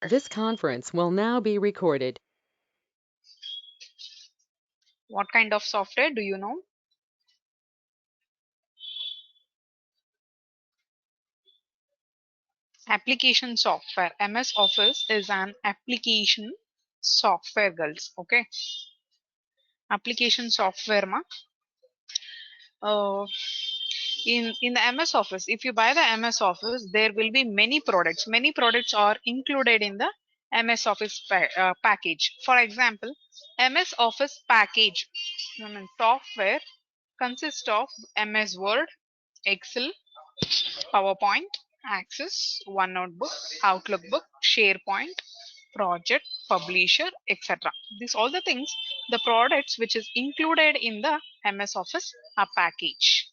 This conference will now be recorded. What kind of software do you know? Application software. MS Office is an application software, girls. Okay. Application software, ma. Uh, in the MS Office, if you buy the MS Office, there will be many products. Many products are included in the MS Office package. For example, MS Office package software consists of MS Word, Excel, PowerPoint, Access, OneNote book, Outlook book, SharePoint, project, publisher, etc. These all the things, the products which is included in the MS Office package.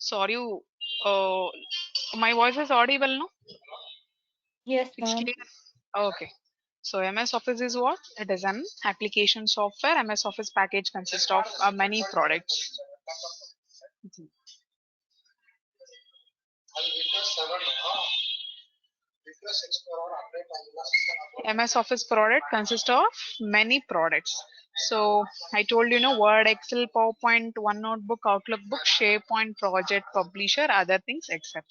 Sorry, my voice is audible, no? Yes, It's ma'am. clear. Okay. So MS Office is what? It is an application software. MS Office package consists of many products. MS Office product consists of many products. So I told you, Word, Excel, PowerPoint, OneNote book, Outlook book, SharePoint, project, publisher, other things, etc.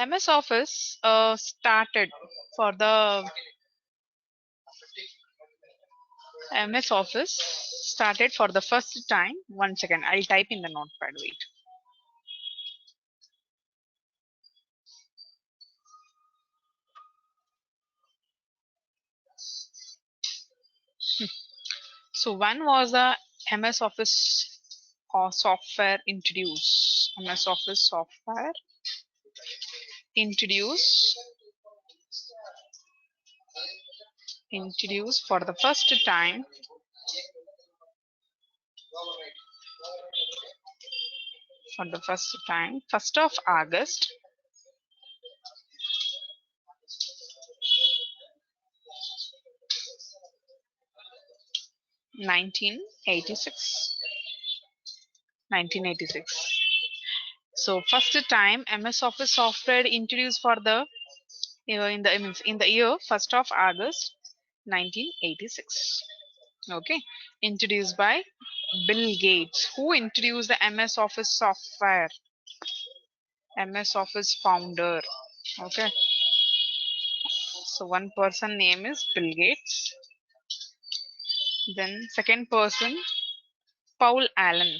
MS Office started for the MS Office started for the first time. 1 second, I'll type in the notepad. Wait. So when was the MS Office software introduced? MS Office software introduced for the first time for the first time 1st of August 1986. 1986. So first time MS Office software introduced for the in the year 1st of August 1986. Okay, introduced by Bill Gates. Who introduced the MS Office software? MS Office founder. Okay, so one person name is Bill Gates. Then second person, Paul Allen.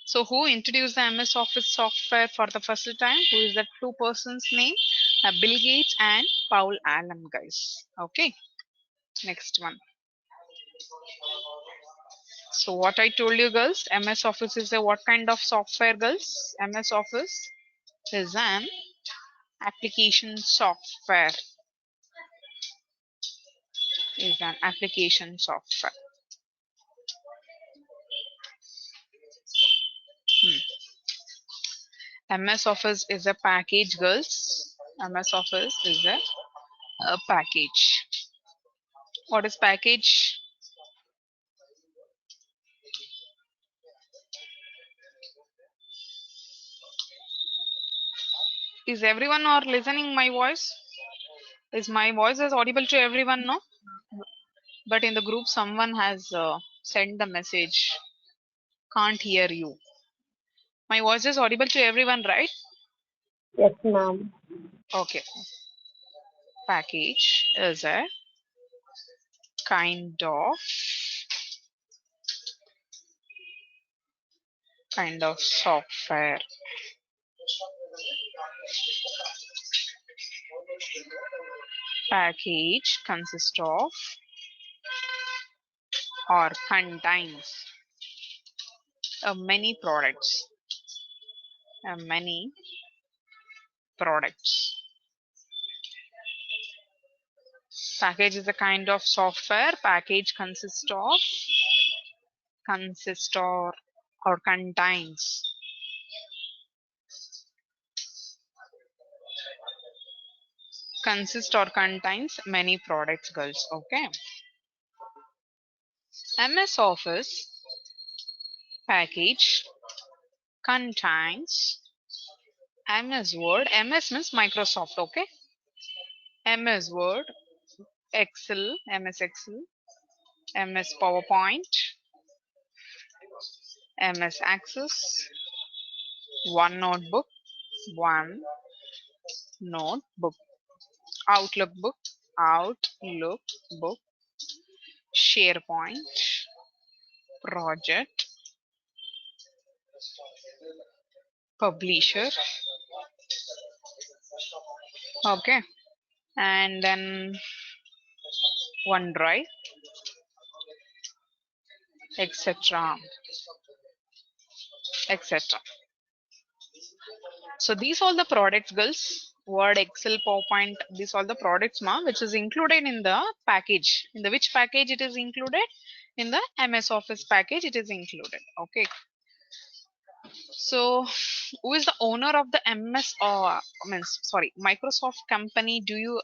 So who introduced the MS Office software for the first time? Who is the two persons name? Bill Gates and Paul Allen, guys. Okay, next one. So what I told you, girls, MS Office is a what kind of software, girls? MS Office is an application software. Is an application software. MS Office is a package, girls. MS Office is a package. What is package? Is everyone or listening my voice? Is my voice is audible to everyone? No, but in the group someone has sent the message. Can't hear you. My voice is audible to everyone, right? Yes, ma'am. Okay. Package is a kind of software. Package consists of or contains many products. Many products. Package is a kind of software. Package consists or contains or contains many products, girls. Okay. MS Office package contains MS Word. MS means Microsoft. Okay. MS Word, Excel, MS Excel, MS PowerPoint, MS Access, One Notebook, One Notebook, Outlook book, SharePoint, Project, Publisher. Okay, and then OneDrive, etc. etc. So these all the products, girls. Word, Excel, PowerPoint. These all the products, ma, which is included in the package. In the which package it is included? In the MS Office package, it is included. Okay. So, who is the owner of the MS or means sorry Microsoft company? Do you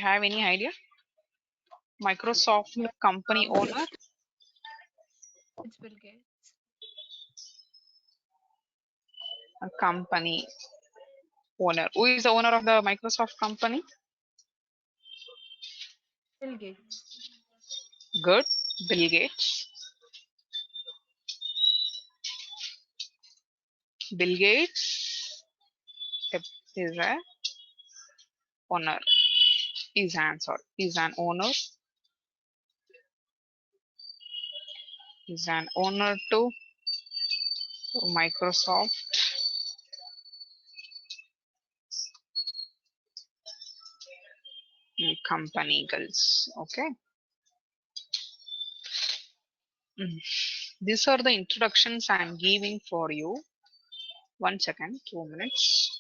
have any idea? Microsoft Yes, company ma'am. owner, It's Bill Gates. a company owner. Who is the owner of the Microsoft company? Bill Gates. Good, Bill Gates. Bill Gates is a owner. Is an owner. Is an owner to Microsoft company, girls. Okay. Mm. These are the introductions I am giving for you. 1 second, 2 minutes.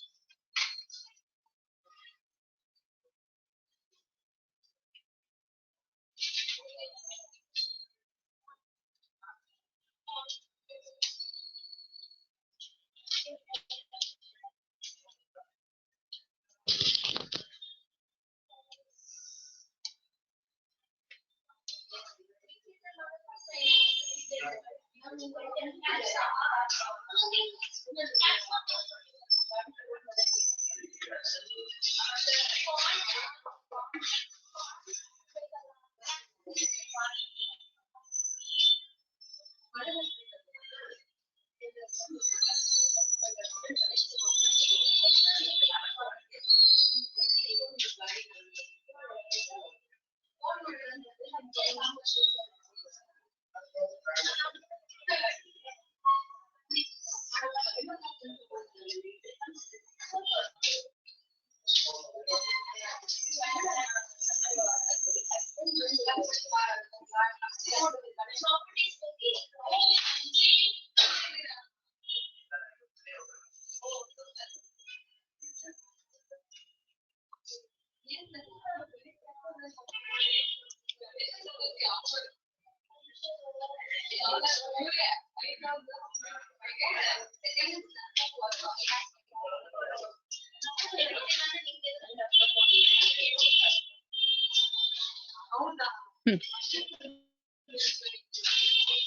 Hmm.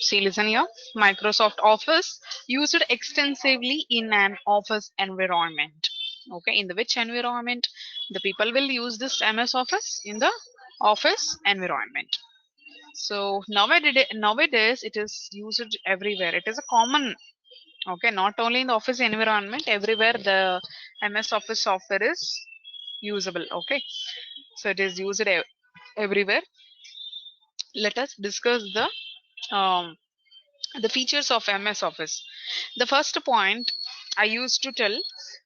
See, listen here. Microsoft Office used extensively in an office environment. Okay, in the which environment the people will use this MS Office? In the office environment. So nowadays it is used everywhere. It is a common. Okay, not only in the office environment, everywhere the MS Office software is usable. Okay, so it is used everywhere. Let us discuss the features of MS Office. The first point I used to tell,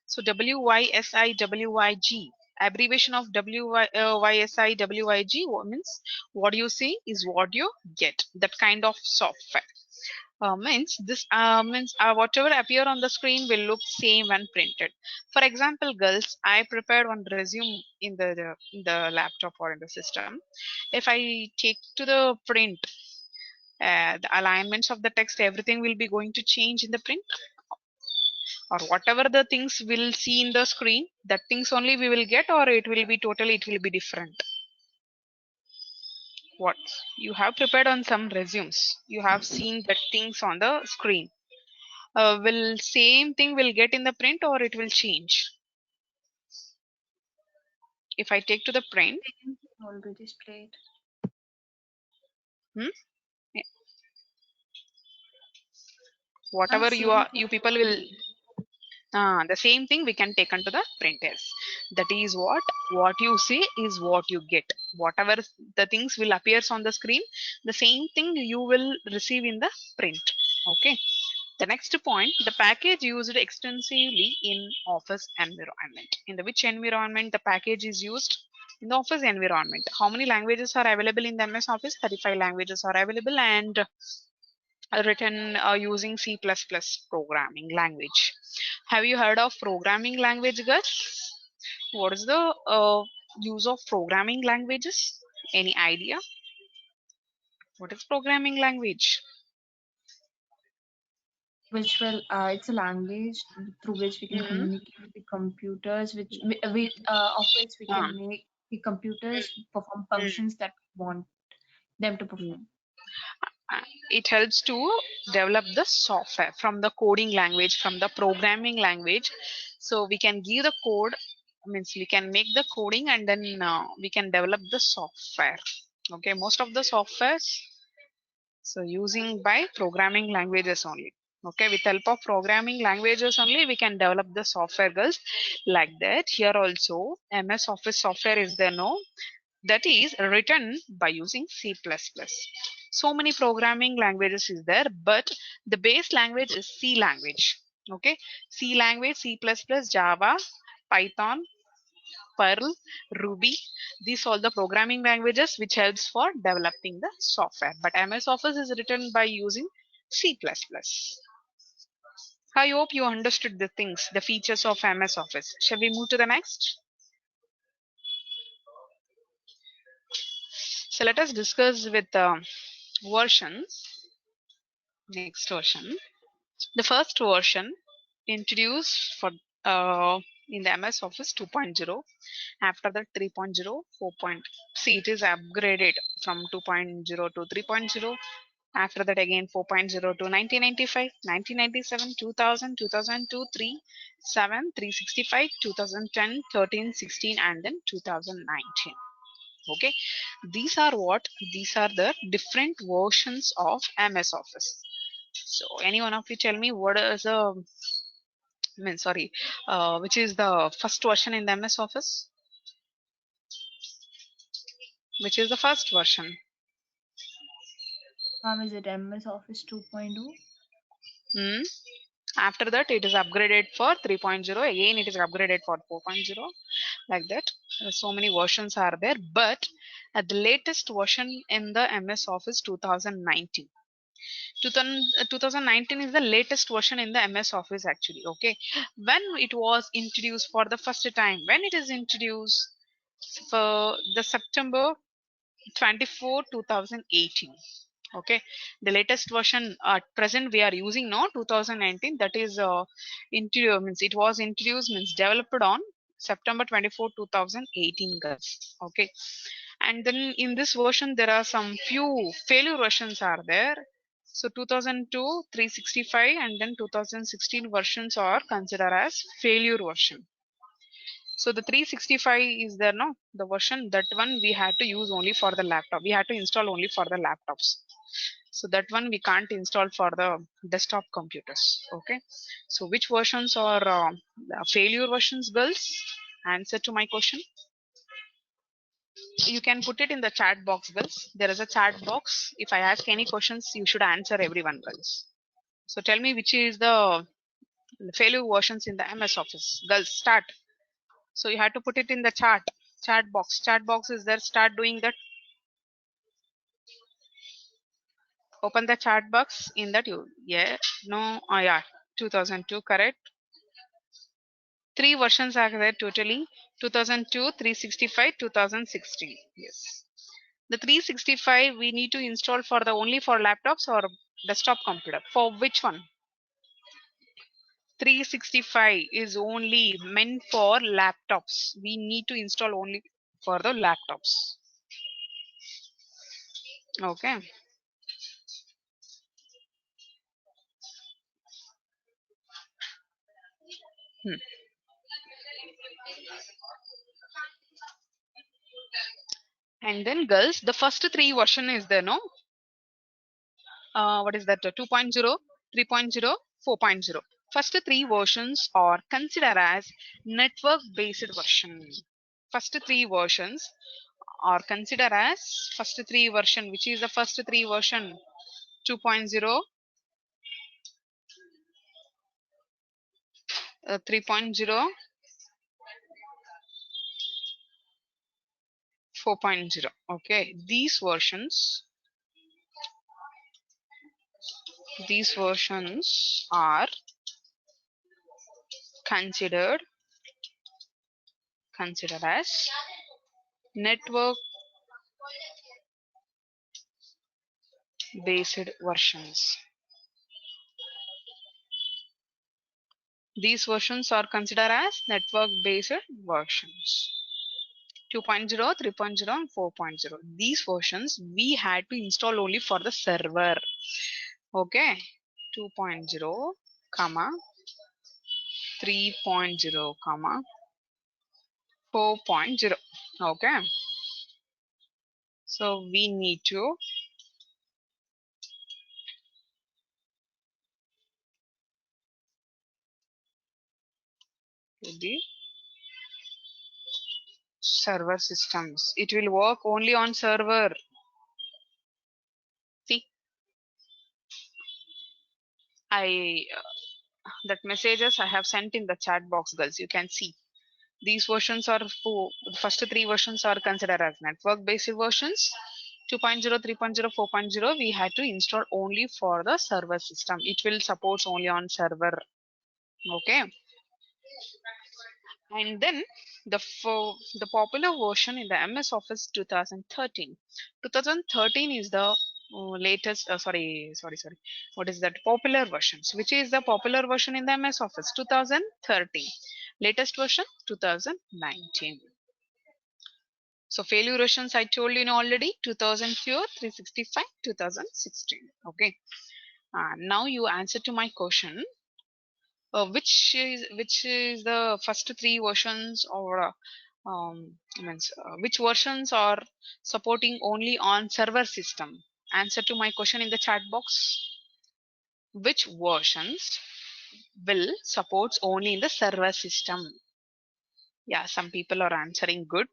so WYSIWYG, abbreviation of WYSIWYG means what you see is what you get. That kind of software. Means whatever appear on the screen will look same when printed. For example, girls, I prepared one resume in the laptop or in the system. If I take to the print, the alignments of the text, everything will be going to change in the print, or whatever the things we'll see in the screen, that things only we will get, or it will be different. What you have prepared on some resumes, you have seen that things on the screen. will same thing will get in the print or it will change? If I take to the print, Same thing will be displayed. hmm? Whatever you Same are, thing you will people will, be. the same thing we can take onto the printers. That is what you see is what you get. Whatever the things will appears on the screen, the same thing you will receive in the print. Okay. The next point, the package used extensively in office environment. In the which environment the package is used? In the office environment. How many languages are available in the MS Office? 35 languages are available and written using C++ programming language. Have you heard of programming language, guys? What is the use of programming languages? Any idea? What is programming language? Which will, it's a language through which we can Mm-hmm. communicate with the computers, which with of which we Uh, can make the computers perform functions that we want them to mm. perform. Uh, it helps to develop the software from the coding language, from the programming language. So we can give the code, means we can make the coding and then we can develop the software. Okay, most of the softwares so using by programming languages only. Okay, with help of programming languages only we can develop the software, girls. Like that here also MS Office software is there, no, that is written by using C++. So many programming languages is there, but the base language is C language. Okay, C language, C++, Java, Python, Perl, Ruby. These all the programming languages which helps for developing the software. But MS Office is written by using C++. I hope you understood the things, the features of MS Office. Shall we move to the next? So let us discuss with versions. Next version. The first version introduced for in the MS Office 2.0. After that 3.0, 4. See, it is upgraded from 2.0 to 3.0. After that again 4.0 to 1995, 1997, 2000, 2002, 3, 7, 365, 2010, 13, 16, and then 2019. Okay, these are what? These are the different versions of MS Office. So any one of you tell me what is the, I mean, sorry, which is the first version in the MS Office? Which is the first version? Is it MS Office 2.0? Hmm? After that, it is upgraded for 3.0. Again, it is upgraded for 4.0. Like that. So many versions are there. But at the latest version in the MS Office 2019. 2019 is the latest version in the MS Office actually. Okay. When it was introduced for the first time, when it is introduced for the September 24, 2018. Okay, the latest version at present we are using now 2019, that is means it was introduced, means developed on September 24, 2018, guys. Okay, and then in this version there are some few failure versions are there. So 2002 365 and then 2016 versions are considered as failure version. So the 365 is there, no, the version, that one we had to use only for the laptop, we had to install only for the laptops. So that one we can't install for the desktop computers. Okay, so which versions are the failure versions, girls? Answer to my question. You can put it in the chat box, girls. There is a chat box. If I ask any questions you should answer everyone, girls. So tell me which is the failure versions in the MS Office, girls. Start. So you have to put it in the chat box. Chat box is there. Start doing that. Open the chat box. In that you, yeah, no, yeah, 2002, correct. Three versions are there totally. 2002, 365, 2016. Yes. The 365 we need to install for the only for laptops or desktop computer. For which one? 365 is only meant for laptops. We need to install only for the laptops. Okay. Hmm. And then girls, the first three version is there, no? What is that? 2.0, 3.0, 4.0. First three versions are considered as network based version. First three versions are considered as first three version. Which is the first three version? 2.0, 3.0, 4.0. Okay, these versions are considered as network based versions. These versions are considered as network based versions. 2.0, 3.0 and 4.0. These versions we had to install only for the server. Okay. 2.0, comma 3.0, comma 4.0. Okay. So we need to do the server systems. It will work only on server. See, I that messages I have sent in the chat box, girls. You can see these versions are the first three versions are considered as network based versions. 2.0, 3.0, 4.0 we had to install only for the server system. It will support only on server. Okay. And then the popular version in the MS Office 2013. 2013 is the latest. Sorry. What is that? Popular versions. Which is the popular version in the MS Office 2013. Latest version 2019. So failure versions I told you already 2004, 365, 2016. Okay. Now you answer to my question. Which is the first three versions or means which versions are supporting only on server system? Answer to my question in the chat box. Which versions will supports only in the server system? Yeah, some people are answering good.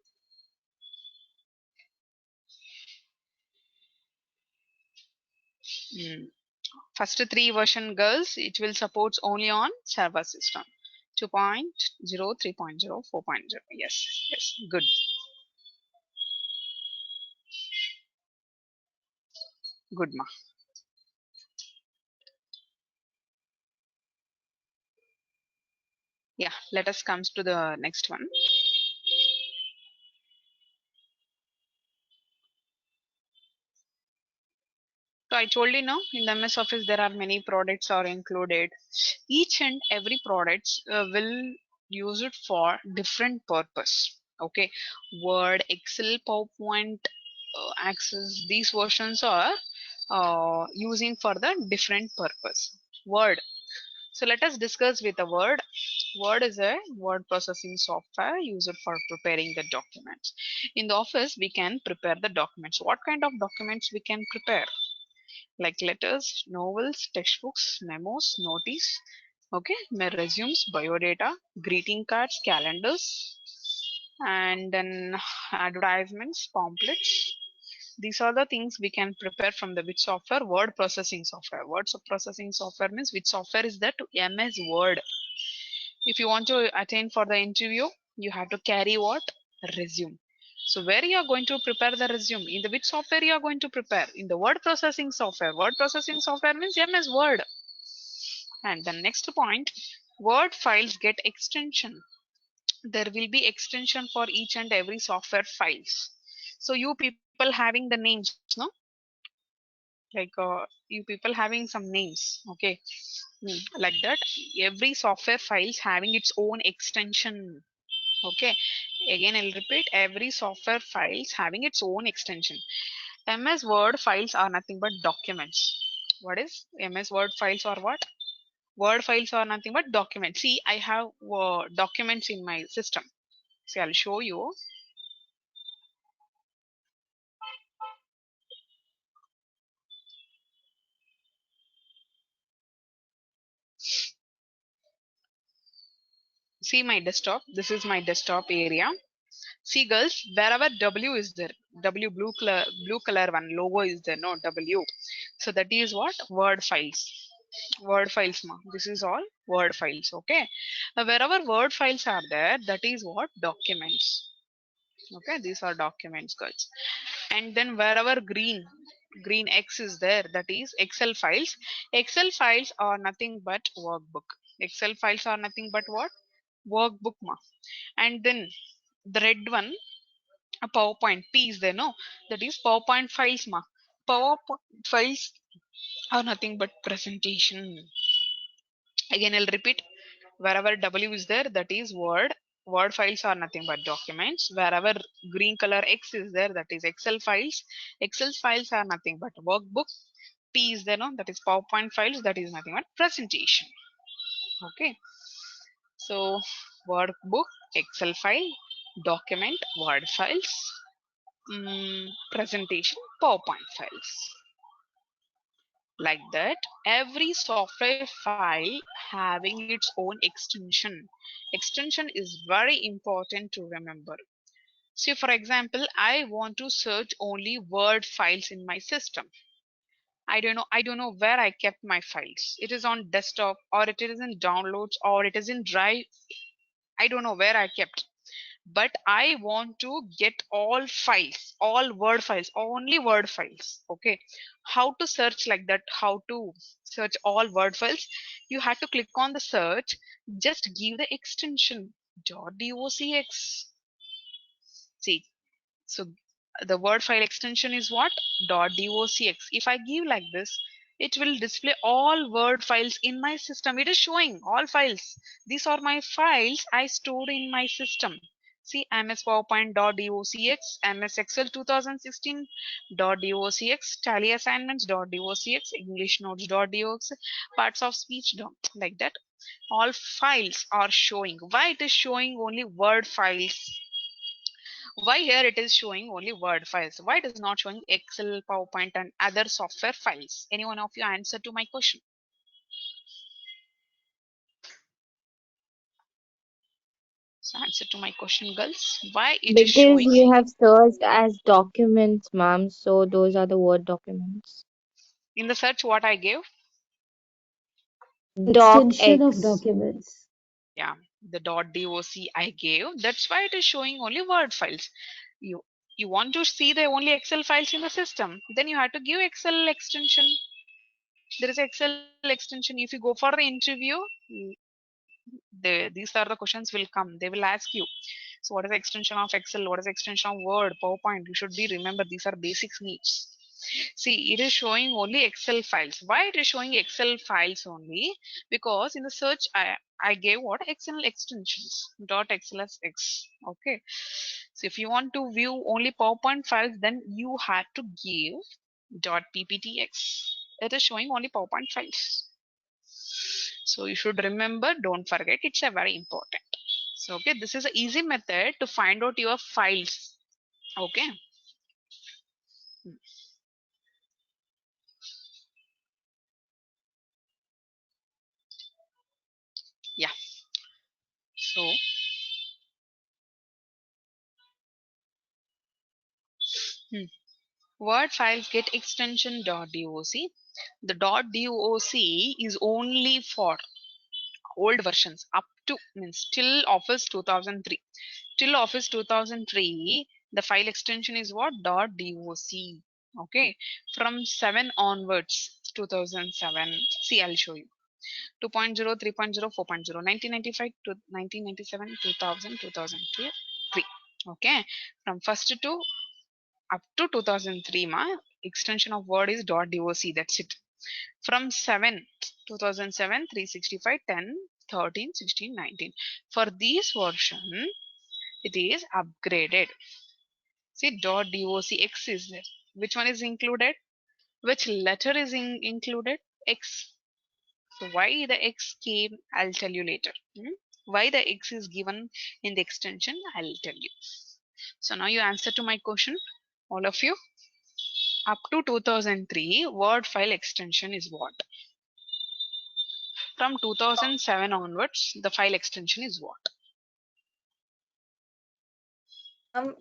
Hmm. First three version, girls, it will support only on server system. 2.0, 3.0, 4.0. Yes, good. Good, ma. Yeah, let us come to the next one. So I told you now in the MS Office there are many products are included. Each and every products will use it for different purpose. Okay, Word, Excel, PowerPoint, Access. These versions are using for the different purpose. Word. So let us discuss with the Word. Word is a word processing software used for preparing the documents. In the office, we can prepare the documents. What kind of documents we can prepare? Like letters, novels, textbooks, memos, notice, okay, my resumes, biodata, greeting cards, calendars, and then advertisements, pamphlets. These are the things we can prepare from the which software? Word processing software. Processing software means which software is that? MS Word. If you want to attend for the interview, you have to carry what? Resume. So where you are going to prepare the resume? In the which software you are going to prepare? In the word processing software. Word processing software means MS Word. And the next point, Word files get extension. There will be extension for each and every software files. So you people having the names, no? Like you people having some names, okay? Like that. Every software files having its own extension. Okay, again I'll repeat, every software files having its own extension. MS Word files are nothing but documents. What is MS Word files or what? Word files are nothing but documents. See, I have documents in my system. See, I'll show you. See my desktop. This is my desktop area. See girls, wherever W is there, W blue color one logo is there, no W. So that is what? Word files. Word files ma. This is all word files. Okay. Wherever word files are there, that is what? Documents. Okay, these are documents girls. And then wherever green X is there, that is Excel files. Excel files are nothing but workbook. Excel files are nothing but what? Workbook ma. And then the red one, a PowerPoint P is there, no? That is PowerPoint files ma. PowerPoint files are nothing but presentation. Again, I'll repeat. Wherever W is there, that is Word. Word files are nothing but documents. Wherever green color X is there, that is Excel files. Excel files are nothing but workbook. P is there, no? That is PowerPoint files. That is nothing but presentation. Okay. So workbook, Excel file, document, Word files, presentation, PowerPoint files. Like that, every software file having its own extension. Extension is very important to remember. See, for example, I want to search only Word files in my system. I don't know where I kept my files. It is on desktop, or it is in downloads, or it is in drive. I don't know where I kept, but I want to get all files, all Word files, only Word files. Okay, how to search like that? How to search all Word files? You have to click on the search, just give the extension .docx. See, so the Word file extension is what? .docx. If I give like this, it will display all Word files in my system. It is showing all files. These are my files I stored in my system. See, MS PowerPoint.docx, MS Excel 2016.docx, Tally Assignments.docx, English Notes.docx, Parts of Speech, like that. All files are showing. Why it is showing only Word files? Why here it is showing only Word files? Why it is not showing Excel, PowerPoint and other software files? Any one of you answer to my question? So answer to my question, girls. Why it is Because showing you have searched as documents, ma'am, so those are the Word documents. in the search what I gave? Extension of DocX. documents. Yeah, the .doc I gave. That's why it is showing only Word files. You you want to see the only Excel files in the system, then you have to give Excel extension. There is Excel extension. If you go for the interview, these are the questions will come. They will ask you, so what is the extension of Excel? What is the extension of Word, PowerPoint? You should be remember these are basic needs. See, it is showing only Excel files. Why it is showing Excel files only? Because in the search I gave what? Excel extensions .xlsx. Okay, so if you want to view only PowerPoint files, then you had to give .pptx. It is showing only PowerPoint files. So you should remember, don't forget, it's a very important. So okay, this is an easy method to find out your files. Okay. Yeah. So hmm, Word files get extension .doc. The .doc is only for old versions up to means till Office 2003. Till Office 2003, the file extension is what? .doc. Okay. From 7 onwards, 2007. See, I'll show you. 2.0, 3.0, 4.0, 1995 to 1997, 2000, 2002, 3. Okay. From first to up to 2003 ma extension of word is .doc. That's it. From 7 2007 365 10 13 16 19. For this version it is upgraded. See .docx is there. Which one is included? Which letter is included? X. So why the X came, I'll tell you later. Why the X is given in the extension, I'll tell you. So now you answer to my question, all of you. Up to 2003, word file extension is what? From 2007 onwards, the file extension is what?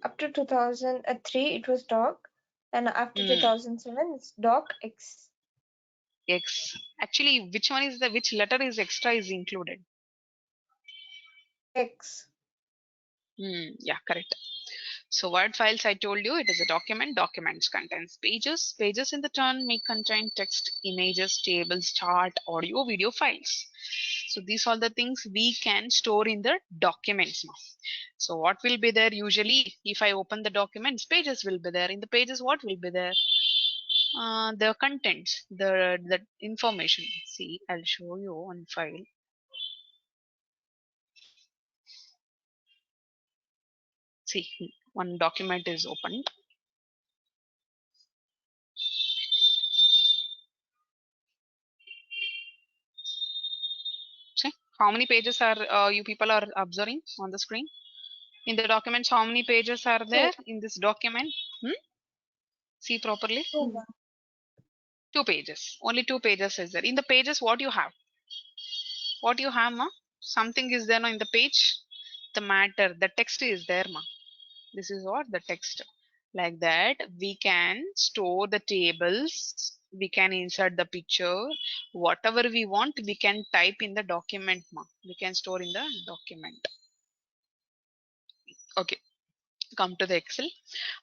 Up to 2003 it was doc, and after Hmm, 2007 it's doc X. X. Actually, which one is the, which letter is extra is included? X. Yeah, correct. So word files, I told you, it is a document. Documents contains pages. Pages in the turn may contain text, images, tables, chart, audio, video files. So these are the things we can store in the documents now. So what will be there usually? If I open the documents, pages will be there. In the pages, what will be there? The contents, the information. See, I'll show you one file. See, one document is opened. See, how many pages are you people are observing on the screen? In the documents, how many pages are Two. there in this document? See properly. Two. 2 pages. Only 2 pages is there. In the pages, what you have? What you have, ma? Something is there no, in the page. The matter, the text is there, ma. This is what the text. Like that, we can store the tables. We can insert the picture. Whatever we want, we can type in the document, ma. We can store in the document. Okay. Come to the Excel.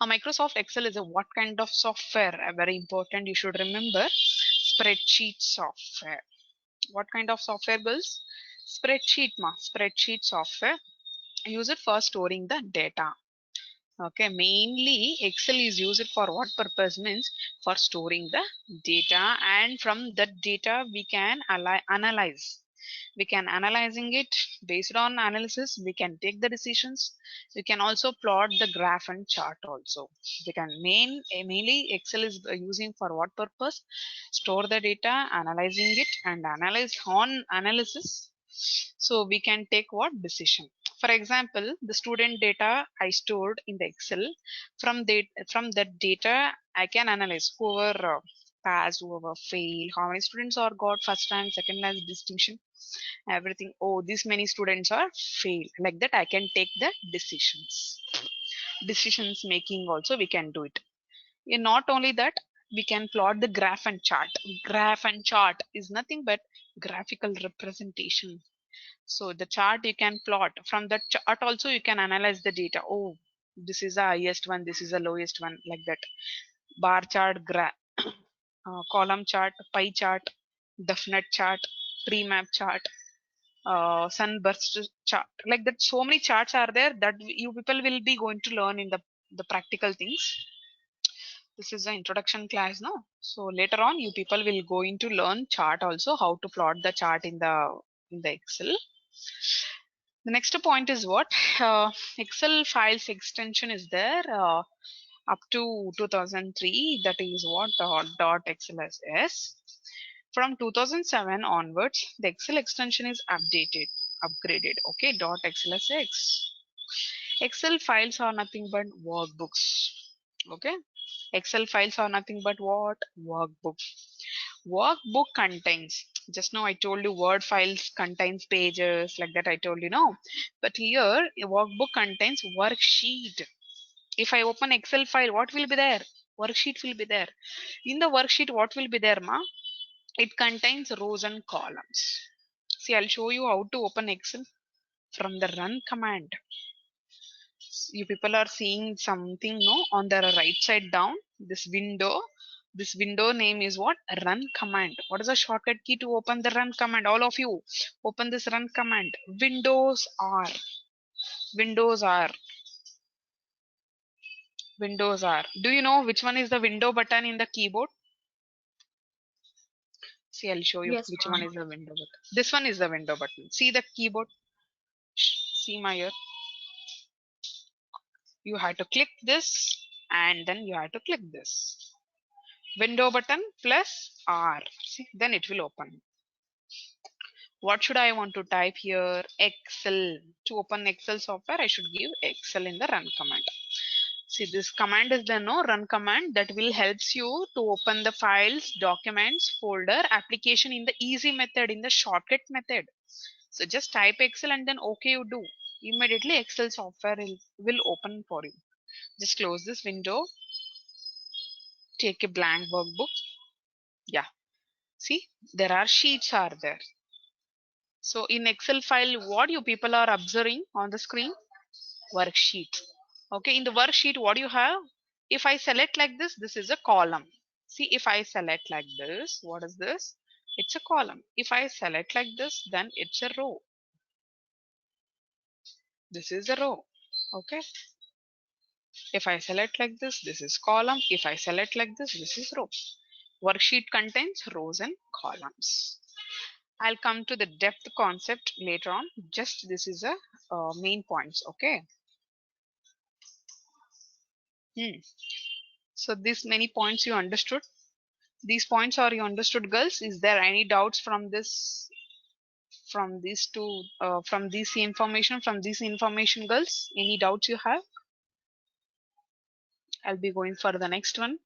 A Microsoft Excel is a what kind of software? Very important. You should remember spreadsheet software. What kind of software, girls? Spreadsheet, ma. Spreadsheet software. Use it for storing the data. Okay, mainly Excel is used for what purpose? Means for storing the data, and from that data we can analyze. We can analyzing it. Based on analysis we can take the decisions. We can also plot the graph and chart also. We can mainly Excel is using for what purpose? Store the data, analyzing it, and analyze on analysis, so we can take what decision. For example, the student data I stored in the Excel. From that data I can analyze whoever passed, whoever failed, how many students are got first rank, second rank, distinction, everything. Oh, these many students are failed. Like that I can take the decisions making also we can do it. And not only that, we can plot the graph and chart. Graph and chart is nothing but graphical representation. So the chart you can plot. From that chart also you can analyze the data. Oh, this is the highest one, this is the lowest one, like that. Bar chart, column chart, pie chart, definite chart, tree map chart, sunburst chart. Like that, so many charts are there that you people will be going to learn in the practical things. This is the introduction class now. So later on you people will going to learn chart also, how to plot the chart in the Excel. The next point is what? Excel files extension is there up to 2003. That is what? Dot XLSS. From 2007 onwards, the Excel extension is upgraded. Okay, dot XLSX. Excel files are nothing but workbooks. Okay, Excel files are nothing but what? Workbook. Workbook contains, just now I told you word files contains pages, like that I told you, no, but here a workbook contains worksheet. If I open Excel file, what will be there? Worksheet will be there. In the worksheet, what will be there, ma? It contains rows and columns. See, I'll show you how to open Excel from the run command. You people are seeing something, no, on the right side down, this window name is what? Run command. What is the shortcut key to open the run command? All of you open this run command. Windows are do you know which one is the window button in the keyboard? See, I'll show you Yes, which one ma'am. is the window button. This one is the window button. See the keyboard. See my ear. You have to click this, and then you have to click this window button plus R. See, then it will open. What should I want to type here? Excel. To open Excel software, I should give Excel in the run command. See, this command is the no run command that will helps you to open the files, documents, folder, application in the easy method, in the shortcut method. So just type Excel and then OK you do. Immediately Excel software will open for you. Just close this window. Take a blank workbook. Yeah. See, there are sheets are there. So in Excel file, what you people are observing on the screen? Worksheet. Okay, in the worksheet, what you have? If I select like this is a column. See, if I select like this, what is this? It's a column. If I select like this, then it's a row. This is a row. Okay. If I select like this is column. If I select like this is row. Worksheet contains rows and columns. I'll come to the depth concept later on. Just this is a main points. Okay. So these many points you understood. These points are you understood, girls? Is there any doubts from this, from these two, from this information, girls? Any doubts you have? I'll be going for the next one.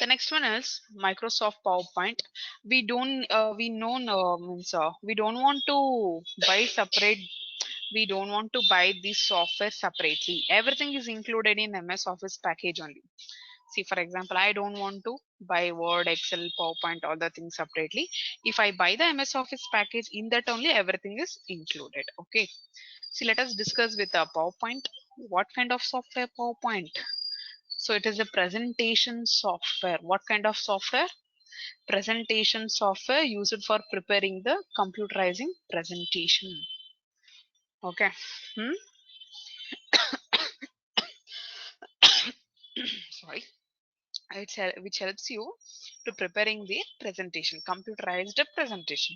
The next one is Microsoft PowerPoint. We don't want to buy separate. We don't want to buy this software separately. Everything is included in MS Office package only. See, for example, I don't want to buy Word, Excel, PowerPoint, all the things separately. If I buy the MS Office package, in that only everything is included. Okay. See, let us discuss with the PowerPoint. What kind of software PowerPoint? So it is a presentation software. What kind of software? Presentation software used for preparing the computerizing presentation. Okay. Sorry. Which helps you to preparing the presentation, computerized presentation.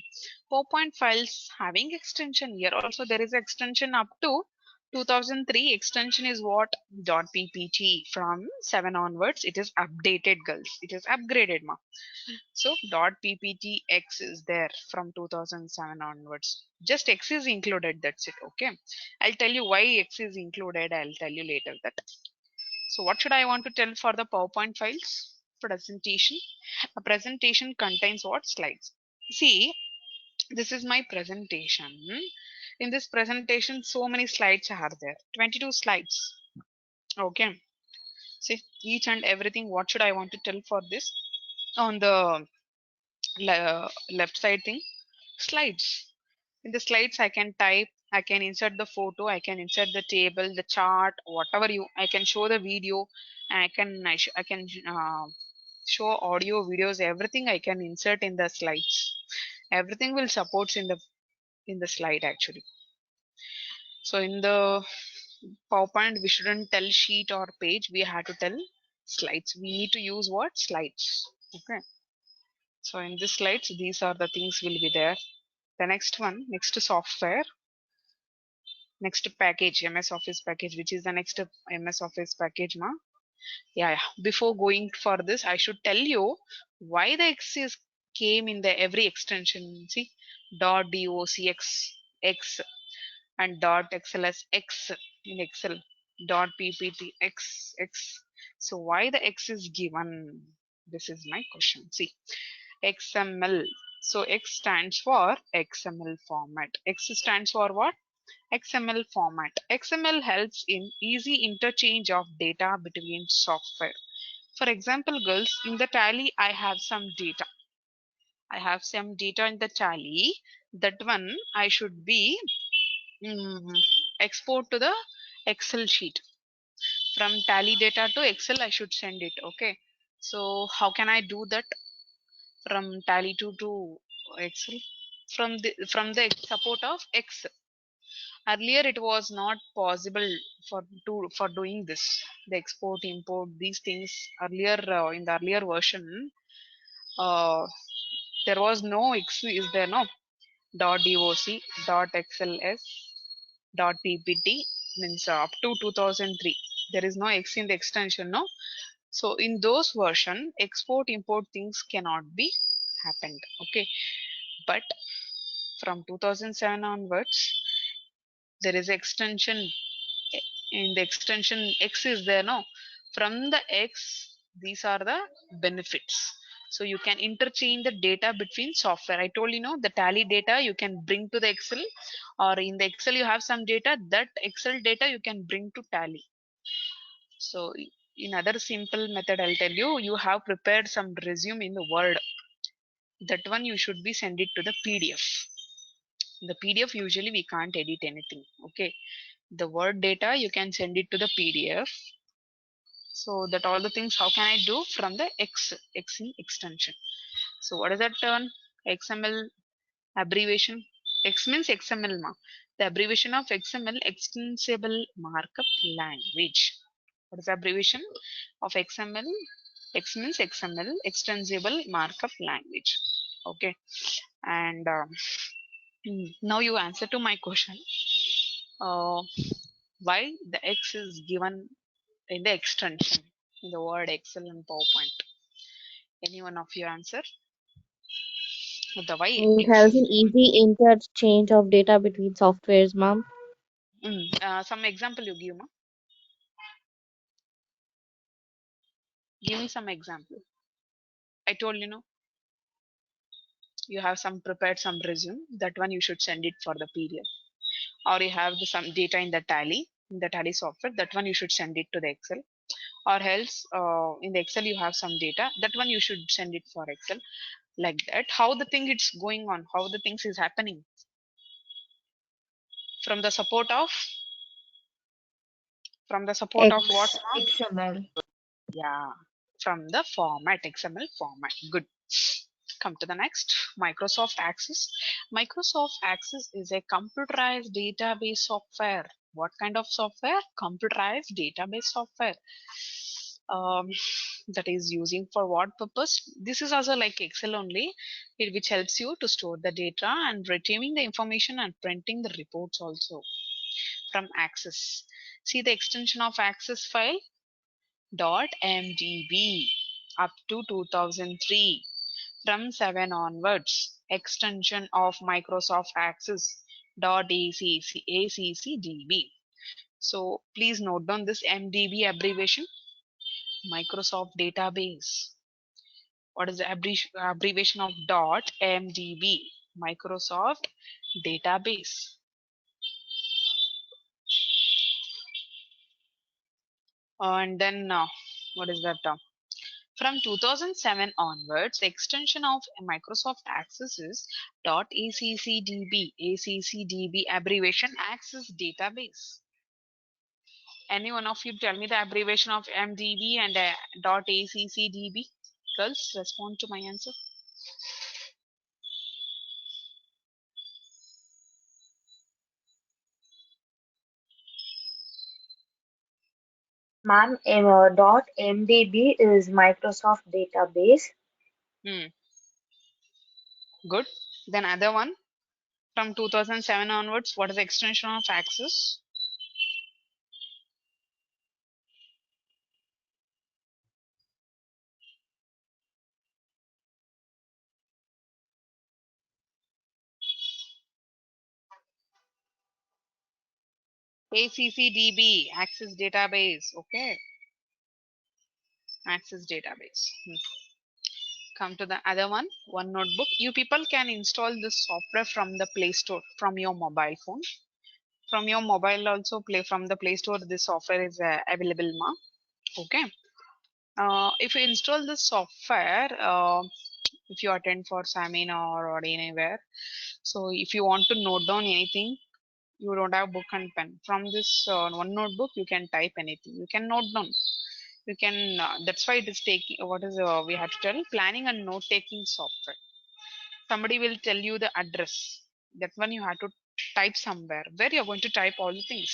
PowerPoint files having extension. Here also there is extension up to 2003. Extension is what? .ppt. From 7 onwards it is updated, girls. It is upgraded, ma. So .pptx is there from 2007 onwards. Just x is included, that's it. Okay, I'll tell you why x is included. I'll tell you later that. So what should I want to tell for the PowerPoint files? Presentation. A presentation contains what? Slides. See, this is my presentation. In this presentation, so many slides are there. 22 slides. Okay. See, each and everything. What should I want to tell for this? On the left side thing, slides. In the slides, I can type. I can insert the photo. I can insert the table, the chart, whatever you. I can show the video. I can show audio, videos, everything I can insert in the slides. Everything will supports in the slide actually. So in the PowerPoint, we shouldn't tell sheet or page. We have to tell slides. We need to use what? Slides. Okay. So in this slides, these are the things will be there. The next one, next software, next package, MS Office package, which is the next MS Office package, ma. Yeah. Before going for this, I should tell you why the X is came in the every extension. See, .docx X and .xls X in Excel, .ppt X X. So why the X is given? This is my question. See, XML. So X stands for XML format. X stands for what? XML format. XML helps in easy interchange of data between software. For example, girls, in the Tally, I have some data. I have some data in the Tally. That one I should be export to the Excel sheet. From Tally data to Excel, I should send it. Okay. So how can I do that? From Tally to Excel, from the support of Excel. Earlier it was not possible for doing this, the export import these things. Earlier in the earlier version, uh, there was no X, is there no .doc .xls .ppt, means up to 2003 there is no X in the extension, no. So in those version, export import things cannot be happened. Okay. But from 2007 onwards, there is extension. In the extension X is there, no? From the X, these are the benefits. So you can interchange the data between software. I told you, know, the tally data you can bring to the Excel, or in the Excel you have some data, that Excel data you can bring to tally. So in other simple method, I'll tell you, you have prepared some resume in the Word. That one you should be send it to the PDF. The PDF usually we can't edit anything. Okay. The Word data you can send it to the PDF. So that all the things how can I do from the X in extension. So what is that term? XML abbreviation. X means XML ma. The abbreviation of XML, extensible markup language. What is the abbreviation of XML? X means XML, extensible markup language. Okay. And now you answer to my question. Uh, why the X is given in the extension in the Word, Excel, and PowerPoint? Any one of you answer? The why It X helps is in given? easy interchange of data between softwares, ma'am. Some example you give, ma? Give me some example. I told you, know, you have some prepared some resume. That one you should send it for the PDF. Or you have some data in the Tally software. That one you should send it to the Excel. Or else in the Excel you have some data. That one you should send it for Excel. Like that. How the thing it's going on? How the things is happening? From the support of what, X. ma? XML. Yeah, from the format, XML format. Good. Come to the next, Microsoft Access. Microsoft Access is a computerized database software. What kind of software? Computerized database software. Um, that is using for what purpose? This is also like Excel only, which helps you to store the data and retrieving the information and printing the reports also from Access. See the extension of Access file .mdb up to 2003. From 7 onwards, extension of Microsoft Access .accddb. So please note down this MDB abbreviation, Microsoft Database. What is the abbreviation of .mdb? Microsoft Database. And then what is that? From 2007 onwards, the extension of Microsoft Access is .accdb, ACCDB abbreviation Access Database. Any one of you tell me the abbreviation of MDB and .accdb? Girls, respond to my answer. Ma'am, .mdb is Microsoft database. Good. Then other one, from 2007 onwards, what is the extension of Access? ACCDB, Access Database. Okay, Access Database. Come to the other one notebook. You people can install this software from the Play Store, from your mobile phone. From your mobile also, play from the Play Store. This software is available, ma. Okay. If you install this software, if you attend for seminar or anywhere, so if you want to note down anything, you don't have book and pen. From this one notebook, you can type anything. You can note down. You can. That's why it is taking. What is we have to tell? Planning and note taking software. Somebody will tell you the address. That one you have to type somewhere. Where you're going to type all the things.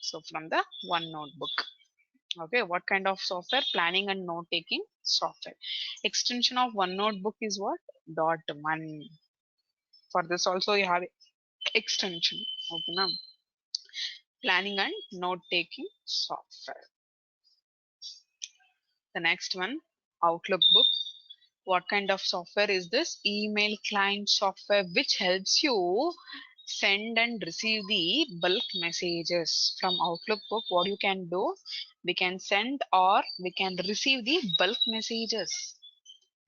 So from the one notebook. Okay, what kind of software? Planning and note taking software. Extension of one notebook is what? .1. For this also you have extension. Okay, now planning and note taking software. The next one, Outlook book. What kind of software is this? Email client software, which helps you send and receive the bulk messages from Outlook book. What you can do, we can send or we can receive the bulk messages.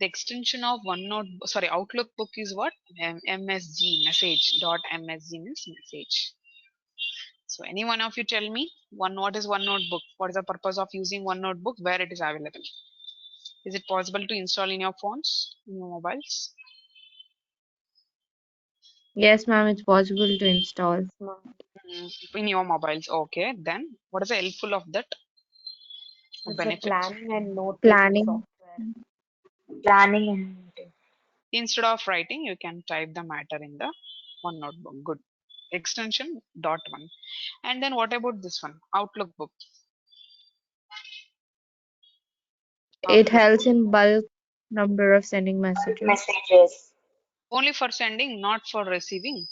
The extension of OneNote, sorry, Outlook book is what? MSG, message dot MSG means message. So any one of you tell me, what is OneNote book? What is the purpose of using OneNote book? Where it is available? Is it possible to install in your phones, in your mobiles? Yes, ma'am, it's possible to install. In your mobiles. Okay. Then what is the helpful of that It's a benefit? planning and note-taking Planning. software. Planning and noting. Instead of writing, you can type the matter in the one notebook. Good. Extension dot one. And then what about this one? Outlook book. It Outlook helps book. in bulk number of sending messages. Messages. Only for sending, not for receiving.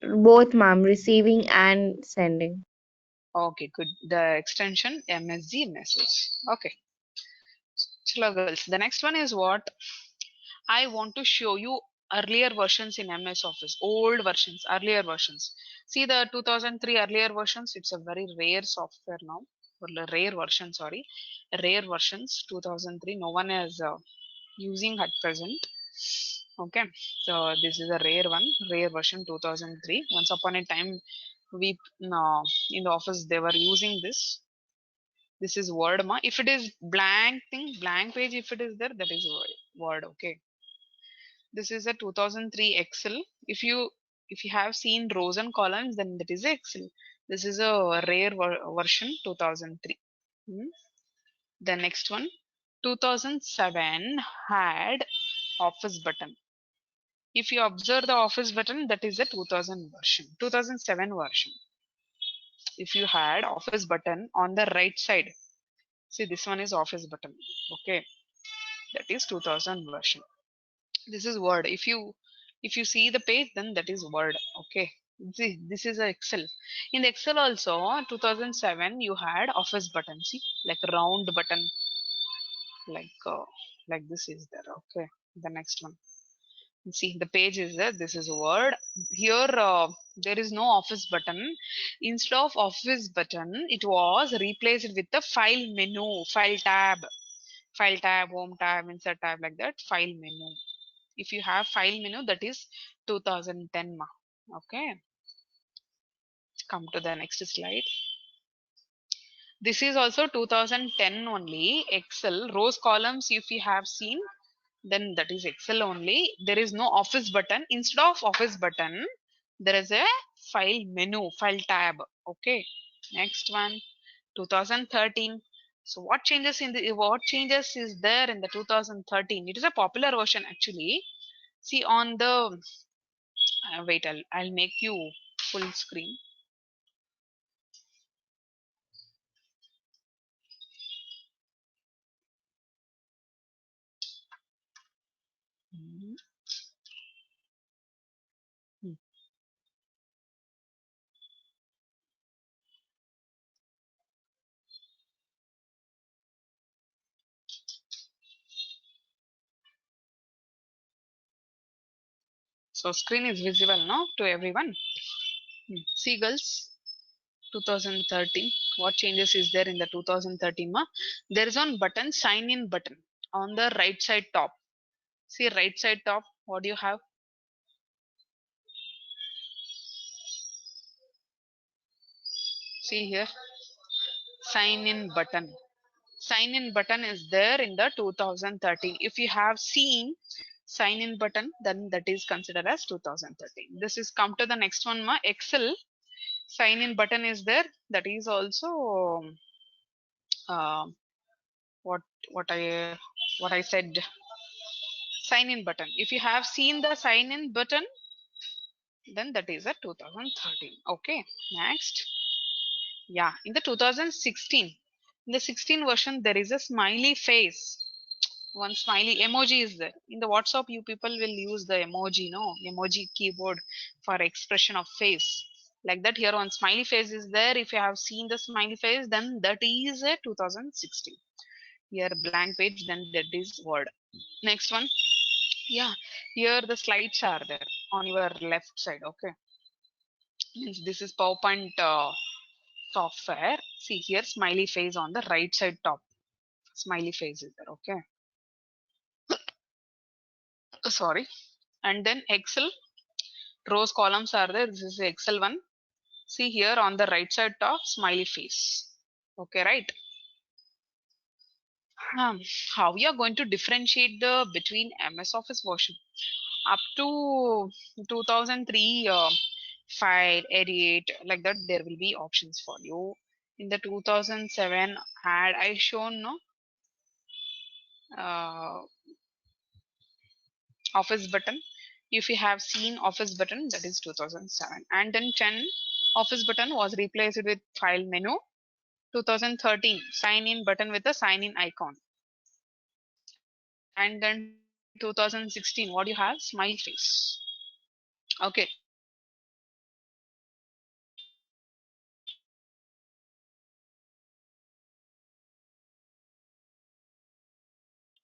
Both, ma'am, receiving and sending. Okay, good. The extension MSG message. Okay. Chalo girls. The next one is what? I want to show you earlier versions in MS Office, old versions, earlier versions. See the 2003 earlier versions, it's a very rare software now, or a rare version, sorry, rare versions, 2003, no one is using at present. Okay, so this is a rare one, rare version 2003. Once upon a time, we in the office they were using this. This is Word, ma. If it is blank thing, blank page, if it is there, that is Word. Okay, this is a 2003 Excel. If you have seen rows and columns, then that is Excel. This is a rare version 2003. Hmm. The next one, 2007 had Office button. If you observe the Office button, that is a 2000 version, 2007 version. If you had Office button on the right side, see this one is Office button. Okay, that is 2000 version. This is Word. If you see the page, then that is Word. Okay, this is a Excel. In the Excel also 2007 you had Office button, see, like a round button, like like this is there. Okay, the next one, see the page is there. This is Word. Here there is no Office button. Instead of Office button, it was replaced with the file menu, file tab, home tab, insert tab, like that, file menu. If you have file menu, that is 2010 ma. Okay, come to the next slide. This is also 2010 only. Excel rows columns, if you have seen, then that is Excel only. There is no Office button. Instead of Office button, there is a file menu, file tab. Okay, next one, 2013. So what changes is there in the 2013? It is a popular version actually. See on the wait, I'll make you full screen. Mhm. Hmm. So screen is visible now to everyone. See girls, 2013. What changes is there in the 2013 ma? There is one button, sign in button on the right side top. See right side top. What do you have? See here, sign in button. Sign in button is there in the 2013. If you have seen sign in button, then that is considered as 2013. This is come to the next one ma. Excel sign in button is there. That is also uh, what what I what I said, sign in button. If you have seen the sign in button, then that is a 2013. Okay, next. Yeah, in the 2016, in the 16 version, there is a smiley face. One smiley emoji is there. In the WhatsApp, you people will use the emoji, no? Emoji keyboard for expression of face. Like that, here one smiley face is there. If you have seen the smiley face, then that is a 2016. Here blank page, then that is word. Next one. Yeah, here the slides are there on your left side. Okay, means this is PowerPoint software. See here, smiley face on the right side top. Smiley face is there. Okay, sorry. And then Excel, rows columns are there. This is the Excel one. See here on the right side top, smiley face. Okay, right. How we are going to differentiate the between MS Office version up to 2003 5 88 like that, there will be options for you. In the 2007 had I shown no uh, office button. If you have seen office button, that is 2007. And then 10 office button was replaced with file menu. 2013 sign in button with a sign in icon. And then 2016 what you have, smile face. Okay,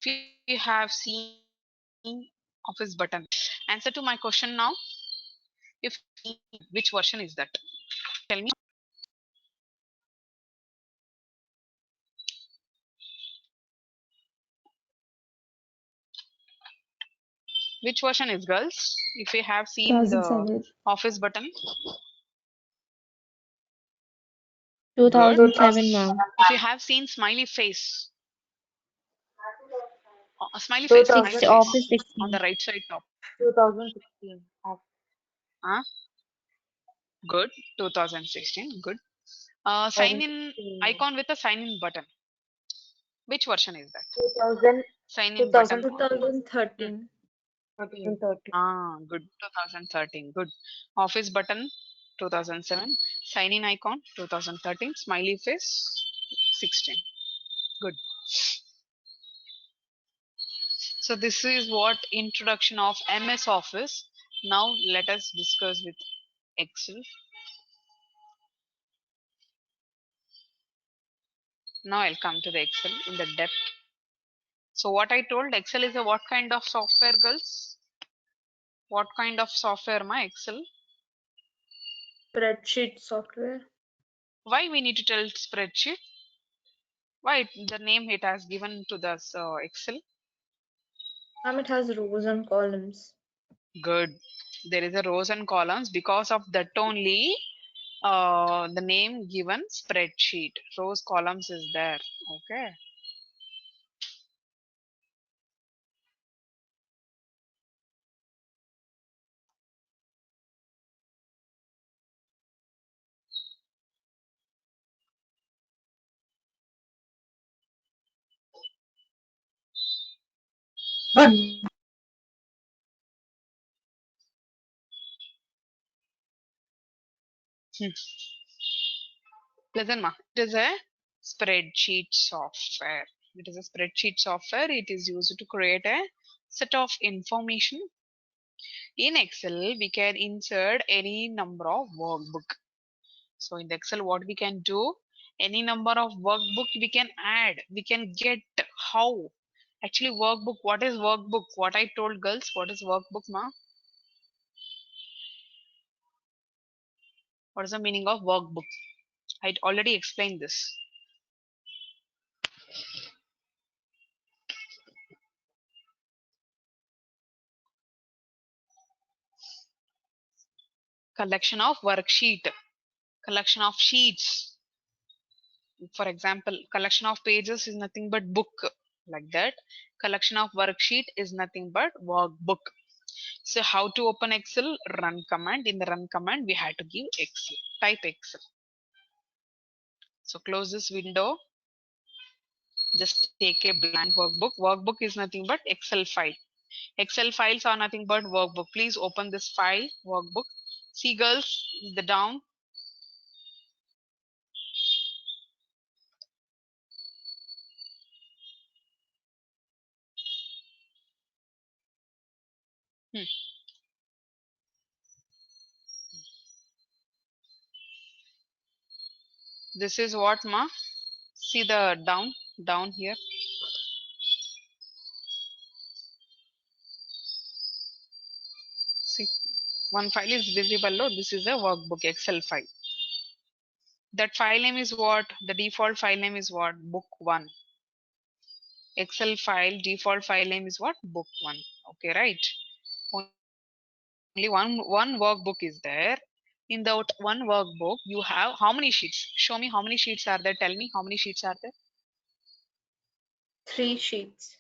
if you have seen office button, answer to my question now. If which version is that? Tell me. Which version is, girls? If you have seen the 2007. office button, good. 2007, ma'am. If you have seen smiley face, smiley face, smiley Six, 2000, face Office on the 16. right side top. 2016. Huh? Good. 2016. Good. Sign in 2016. icon with a sign in button. Which version is that? 2000, Sign in button. 2013. 2013. 2013. Good. 2013. Good. Office button 2007. Sign in icon 2013. Smiley face 16. Good. So this is what introduction of MS Office. Now let us discuss with Excel. Now I'll come to the Excel in the depth. So what I told, Excel is a what kind of software, girls? What kind of software, my Excel? Spreadsheet software. Why we need to tell spreadsheet? Why the name it has given to this Excel? Ma'am, it has rows and columns. Good. There is a rows and columns. Because of that only the name given spreadsheet. Rows columns is there. Okay. Hmm. Listen, ma. It is a spreadsheet software. It is a spreadsheet software. It is used to create a set of information. In Excel, we can insert any number of workbook. So in the Excel, what we can do, any number of workbook we can add. We can get how. Actually, workbook. What is workbook? What I told, girls. What is workbook, ma? What is the meaning of workbook? I already explained this. Collection of worksheet. Collection of sheets. For example, collection of pages is nothing but book, like that. Collection of worksheet is nothing but workbook. So how to open Excel? Run command. In the run command, we had to give Excel. Type Excel. So close this window. Just take a blank workbook. Workbook is nothing but Excel file. Excel files are nothing but workbook. Please open this file, workbook. See, girls, the down. Hmm. This is what, ma? See the down here. One file is visible. No? This is a workbook Excel file. That file name is what? The default file name is what? Book 1. Excel file default file name is what? Book 1. Okay, right? Only one workbook is there. In that one workbook, you have how many sheets? Show me how many sheets are there. Tell me how many sheets are there. 3 sheets.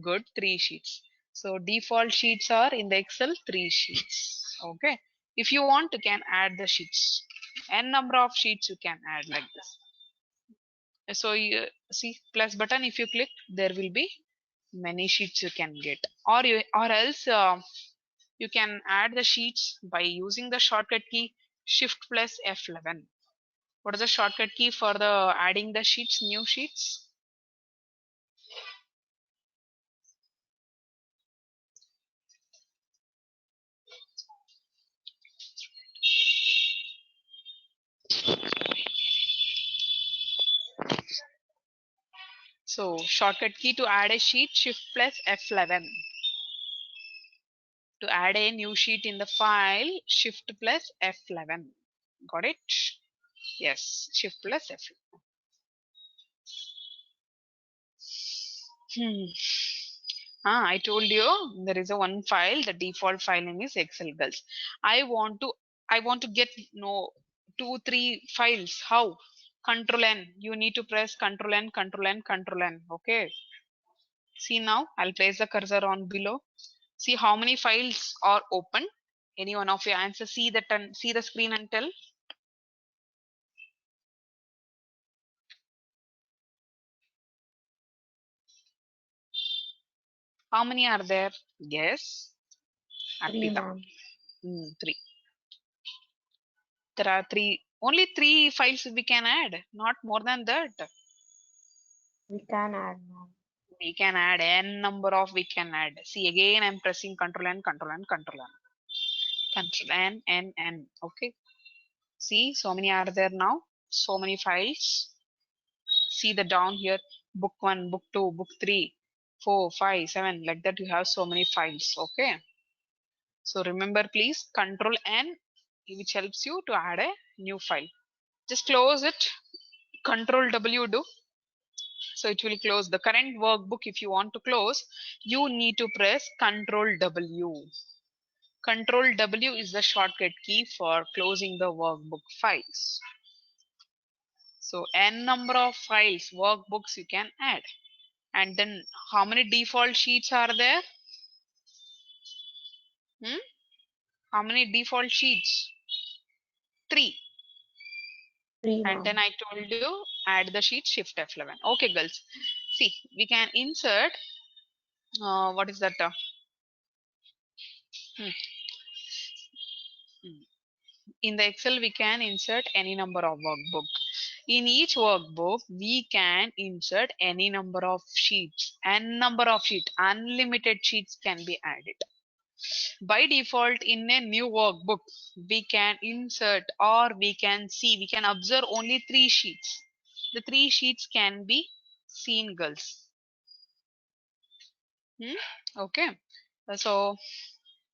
Good, 3 sheets. So default sheets are in the Excel 3 sheets. Okay. If you want, you can add the sheets. N number of sheets you can add like this. So you see plus button. If you click, there will be many sheets you can get. Or else you can add the sheets by using the shortcut key Shift plus F11. What is the shortcut key for the adding the sheets, new sheets? So shortcut key to add a sheet, Shift plus F11. To add a new sheet in the file, Shift plus F11. Got it? Yes, Shift plus F11. I told you there is a one file. The default file name is Excel girls. I want to get no 2-3 files. How? Control N. You need to press Control N, Control N, Control N. Okay. See now, I'll place the cursor on below. See how many files are open. Any one of your answers. See the screen and tell. How many are there? Yes. 3, Arpita. ma'am. 3. There are only 3 files we can add, not more than that. We can add, ma'am. We can add n number of we can add. See again, I'm pressing Control N, Control N, Control N, Control N, N, N. Okay. See, so many are there now. So many files. See the down here. Book 1, book 2, book 3, 4, 5, 7. Like that, you have so many files. Okay. So remember, please, Control N, which helps you to add a new file. Just close it. Control W do. So it will close the current workbook. If you want to close, you need to press Control W. Control W is the shortcut key for closing the workbook files. So n number of files, workbooks you can add. And then how many default sheets are there? How many default sheets? 3. 3, And then ma'am. I told you add the sheet Shift F11. Okay, girls. See, we can insert. What is that? Hmm. Hmm. In the Excel, we can insert any number of workbook. In each workbook, we can insert any number of sheets. N number of sheets, unlimited sheets can be added. By default, in a new workbook, we can insert or we can see, we can observe only 3 sheets. The 3 sheets can be seen, girls. Okay. So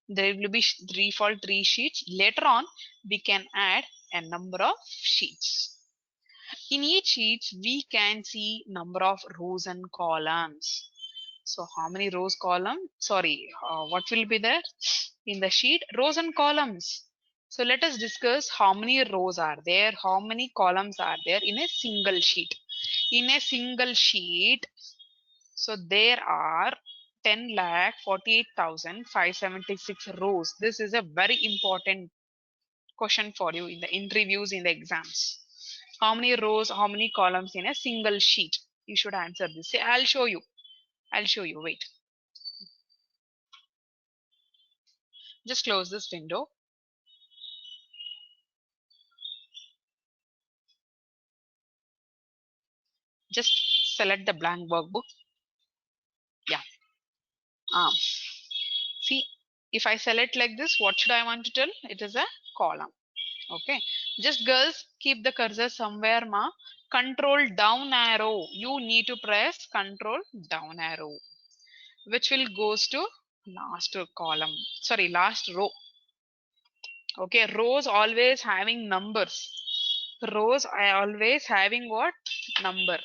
there will be default 3 sheets. Later on, we can add a number of sheets. In each sheet, we can see number of rows and columns. So how many rows, column? Sorry, what will be there in the sheet? Rows and columns. So let us discuss how many rows are there, how many columns are there in a single sheet. In a single sheet, so there are 10,48,576 rows. This is a very important question for you in the interviews, in the exams. How many rows, how many columns in a single sheet? You should answer this. Say, I'll show you. I'll show you. Wait. Just close this window. Just select the blank workbook. Yeah. See, if I select like this, what should I want to tell? It is a column. Okay. Just girls, keep the cursor somewhere, ma. Control down arrow. You need to press control down arrow, which will goes to last column, sorry, last row. Okay, rows always having numbers. Rows are always having what? Number.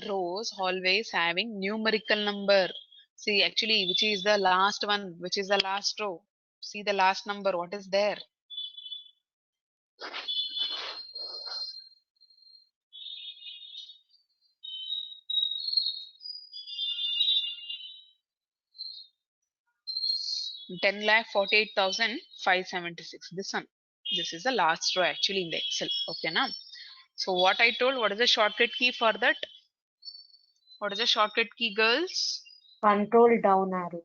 Rows always having numerical number. See, actually, which is the last one? Which is the last row? See the last number, what is there? Ten lakh 48,576. This one. This is the last row actually in the Excel. Okay, now. So what I told, what is the shortcut key for that? What is the shortcut key, girls? Control down arrow.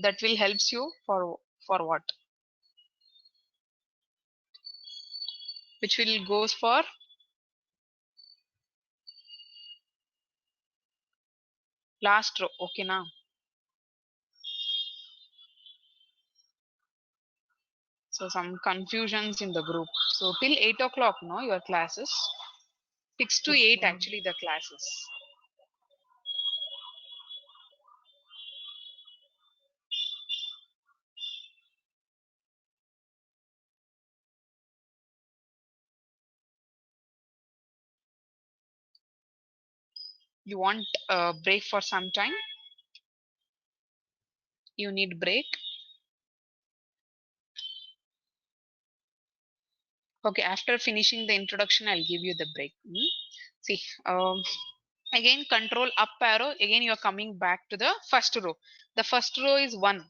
That will helps you for what? Which will goes for last row. Okay, now. So some confusions in the group. So till 8 o'clock, no, your classes. 6 to Yes, 8 ma'am. actually the classes. You want a break for some time? You need break? Okay, after finishing the introduction, I'll give you the break. See, again control up arrow. Again, you are coming back to the first row. The first row is 1.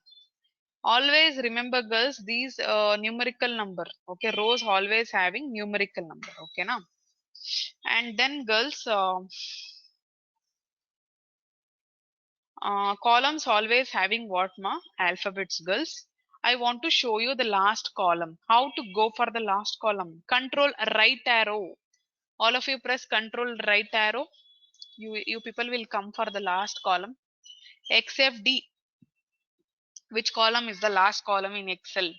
Always remember, girls, these numerical number. Okay, rows always having numerical number. Okay, now. And then, girls, columns always having what, ma? Alphabets, girls. I want to show you the last column. How to go for the last column? Control right arrow. All of you press control right arrow. You people will come for the last column. XFD. Which column is the last column in Excel?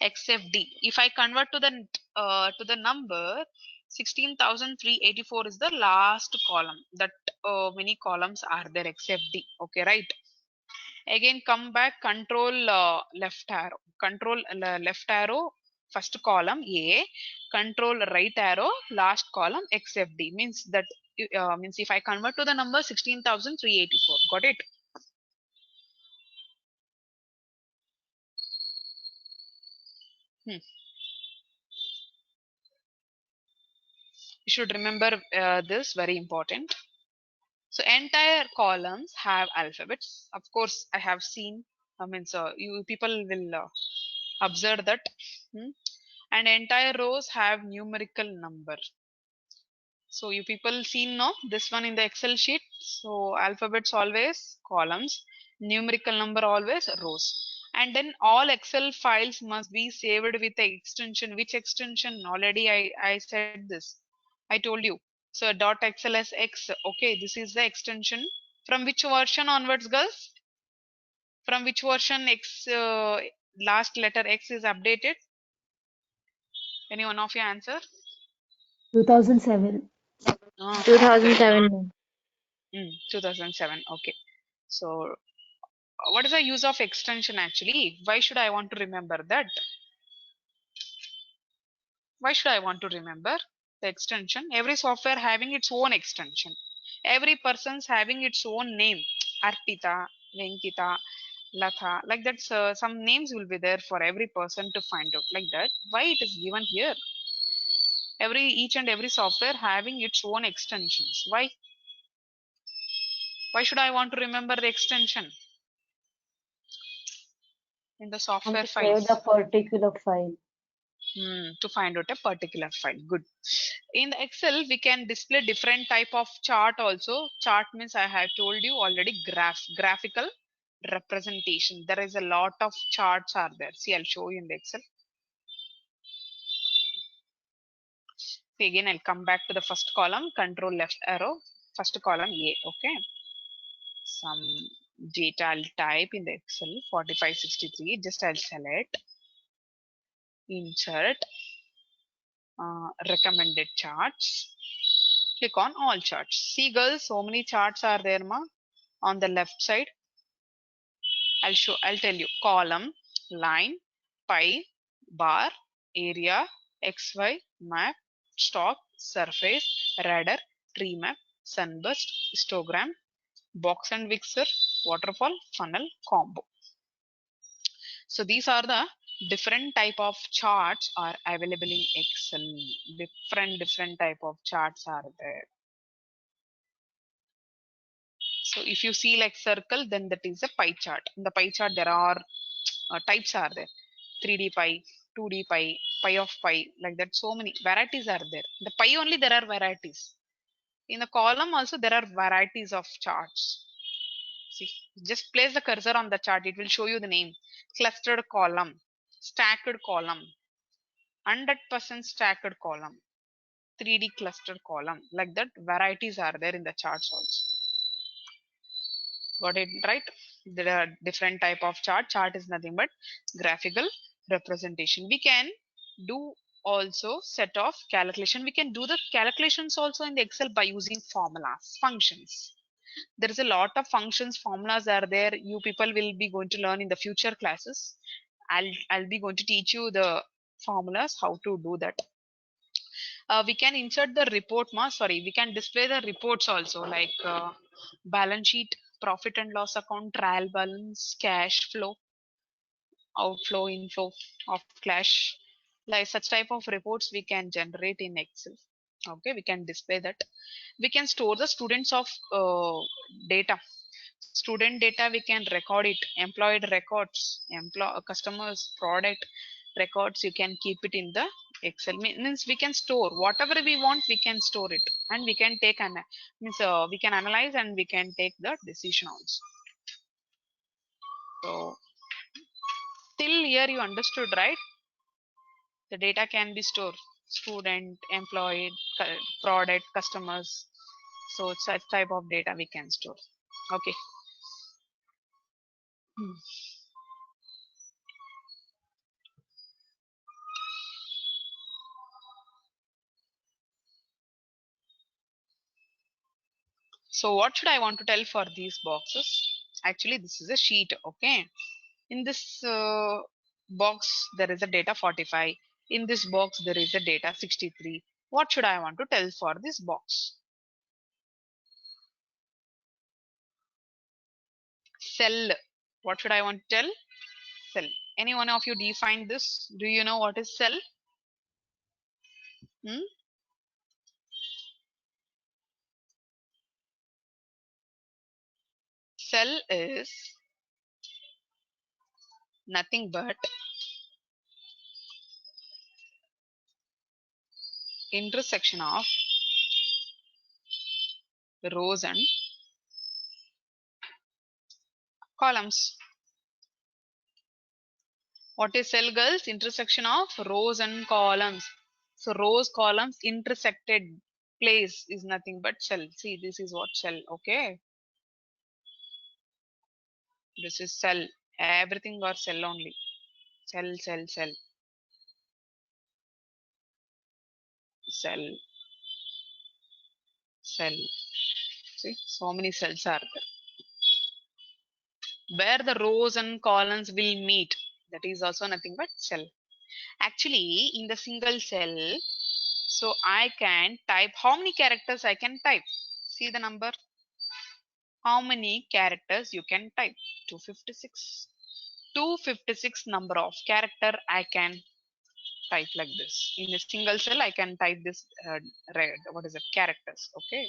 XFD. If I convert to the number 16,384 is the last column. That many columns are there XFD. Okay, right? Again, come back. Control left arrow. Control left arrow. First column A. Control right arrow. Last column XFD. Means that means if I convert to the number 16,384. Got it? Hmm. You should remember this, very important. So entire columns have alphabets. Of course, I have seen. I mean, so you people will observe that. Hmm. And entire rows have numerical number. So you people seen, no, this one in the Excel sheet. So alphabets always columns, numerical number always rows. And then all Excel files must be saved with the extension. Which extension? Already I said this. I told you. So dot .xlsx. Okay, this is the extension. From which version onwards, girls? From which version X last letter X is updated? Any one of you answer? 2007. Very good. 2007. 2007. Okay. So what is the use of extension actually? Why should I want to remember that? Why should I want to remember the extension? Every software having its own extension. Every person's having its own name. Arpita, Venkita, Latha. Like that, some names will be there for every person to find out. Like that. Why it is given here? Each and every software having its own extensions. Why? Why should I want to remember the extension in the And software to save files? the particular file. To find out a particular file. Good. In the Excel, we can display different type of chart also. Chart means I have told you already graphical representation. There is a lot of charts are there. See, I'll show you in the Excel. See, again, I'll come back to the first column, control left arrow, first column A. Okay. Some data I'll type in the Excel 4563. Just I'll select, insert, recommended charts. Click on all charts. See, girls, so many charts are there, ma. On the left side, I'll tell you column, line, pie, bar, area, XY, map, stock, surface, radar, tree map, sunburst, histogram, box and mixer, waterfall, funnel, combo. So these are the different type of charts are available in Excel. Different type of charts are there. So if you see like circle, then that is a pie chart. In the pie chart, there are types are there. 3D pie, 2D pie, pie of pie, like that. So many varieties are there. The pie only there are varieties. In the column also there are varieties of charts. See, just place the cursor on the chart. It will show you the name. Clustered column, stacked column, 100% stacked column, 3D clustered column. Like that, varieties are there in the charts also. Got it right? There are different type of chart. Chart is nothing but graphical representation. We can do also set of calculation. We can do the calculations also in the Excel by using formulas, functions. There is a lot of functions, formulas are there. You people will be going to learn in the future classes. I'll be going to teach you the formulas, how to do that. We can insert the report we can display the reports also, like balance sheet, profit and loss account, trial balance, cash flow, outflow, inflow of cash, like such type of reports we can generate in Excel. Okay, we can display that. We can store the students of data, student data. We can record it, employed records, customers, product records. You can keep it in the Excel. Means we can store whatever we want, we can store it, and we can take an we can analyze and we can take the decision also. So till here you understood, right? The data can be stored, student, employed, product, customers. So such type of data we can store. Okay. So what should I want to tell for these boxes? Actually, this is a sheet. Okay. In this box, there is a data 45. In this box, there is a data 63. What should I want to tell for this box? Cell. What should I want to tell? Cell. Any one of you define this? Do you know what is cell? Hmm? Cell is nothing but intersection of rows and columns. What is cell, girls? Intersection of rows and columns. So rows, columns, intersected place is nothing but cell. See, this is what cell. Okay. This is cell. Everything are cell only. Cell, cell, cell. Cell. Cell. See, so many cells are there. Where the rows and columns will meet, that is also nothing but cell. Actually, in the single cell, so I can type how many characters I can type. See the number. How many characters you can type? 256. 256 number of character I can type like this. In a single cell, I can type this what is it? Characters. Okay.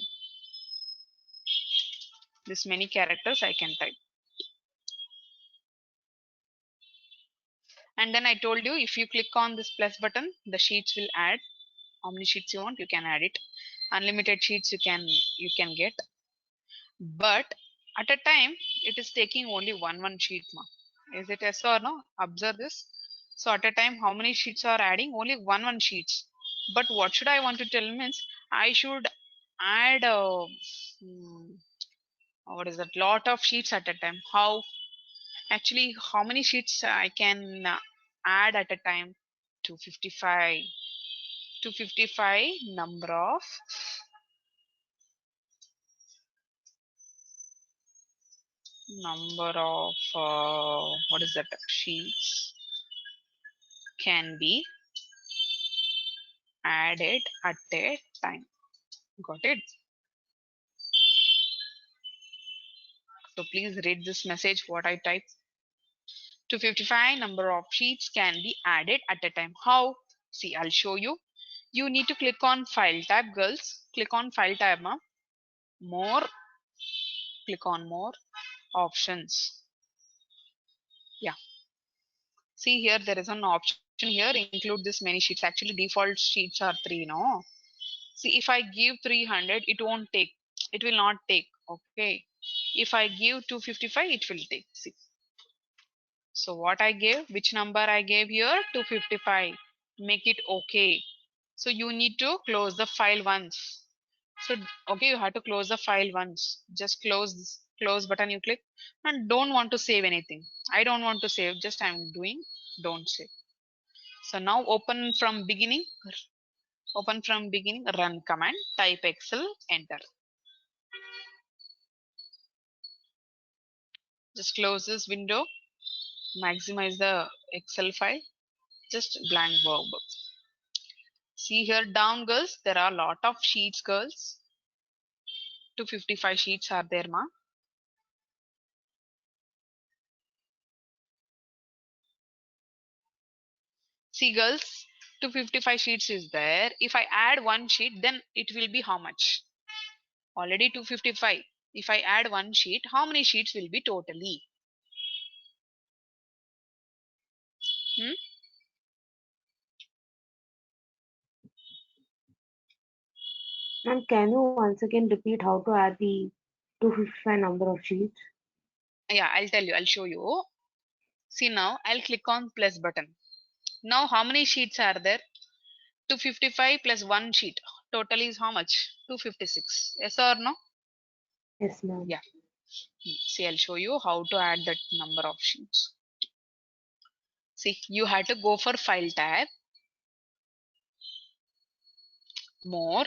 This many characters I can type. And then I told you, if you click on this plus button, the sheets will add. How many sheets you want, you can add it. Unlimited sheets you can get. But at a time, it is taking only one sheet. Is it yes or no? Observe this. So at a time, how many sheets are adding? Only one sheets. But what should I want to tell means I should add what is that? Lot of sheets at a time. How many sheets I can add at a time? 255. 255 number of number of what is that, sheets can be added at a time. Got it? So please read this message what I type. 255 number of sheets can be added at a time. How? See, I'll show you. You need to click on file tab, girls. Click on file tab, more, click on more options. Yeah, see here there is an option here, include this many sheets. Actually default sheets are 3, no? See, if I give 300, it won't take, it will not take. Okay, if I give 255, it will take. See, so what I gave, which number I gave here, 255. Make it okay. So you need to close the file once. So okay, you have to close the file once. Just close this close button, you click, and don't want to save anything. I don't want to save, just I'm doing don't save. So now open from beginning, run command, type Excel, enter. Just close this window, maximize the Excel file, just blank workbook. See here down, girls, there are a lot of sheets, girls. 255 sheets are there, ma. See, girls, 255 sheets is there. If I add one sheet, then it will be how much? Already 255. If I add one sheet, how many sheets will be totally? Hmm? Ma'am, can you once again repeat how to add the 255 number of sheets? Yeah, I'll tell you. I'll show you. See now, I'll click on plus button. Now, how many sheets are there? 255 plus one sheet. Total is how much? 256. Yes or no? Yes, ma'am. Yeah. See, I'll show you how to add that number of sheets. See, you have to go for file tab, more,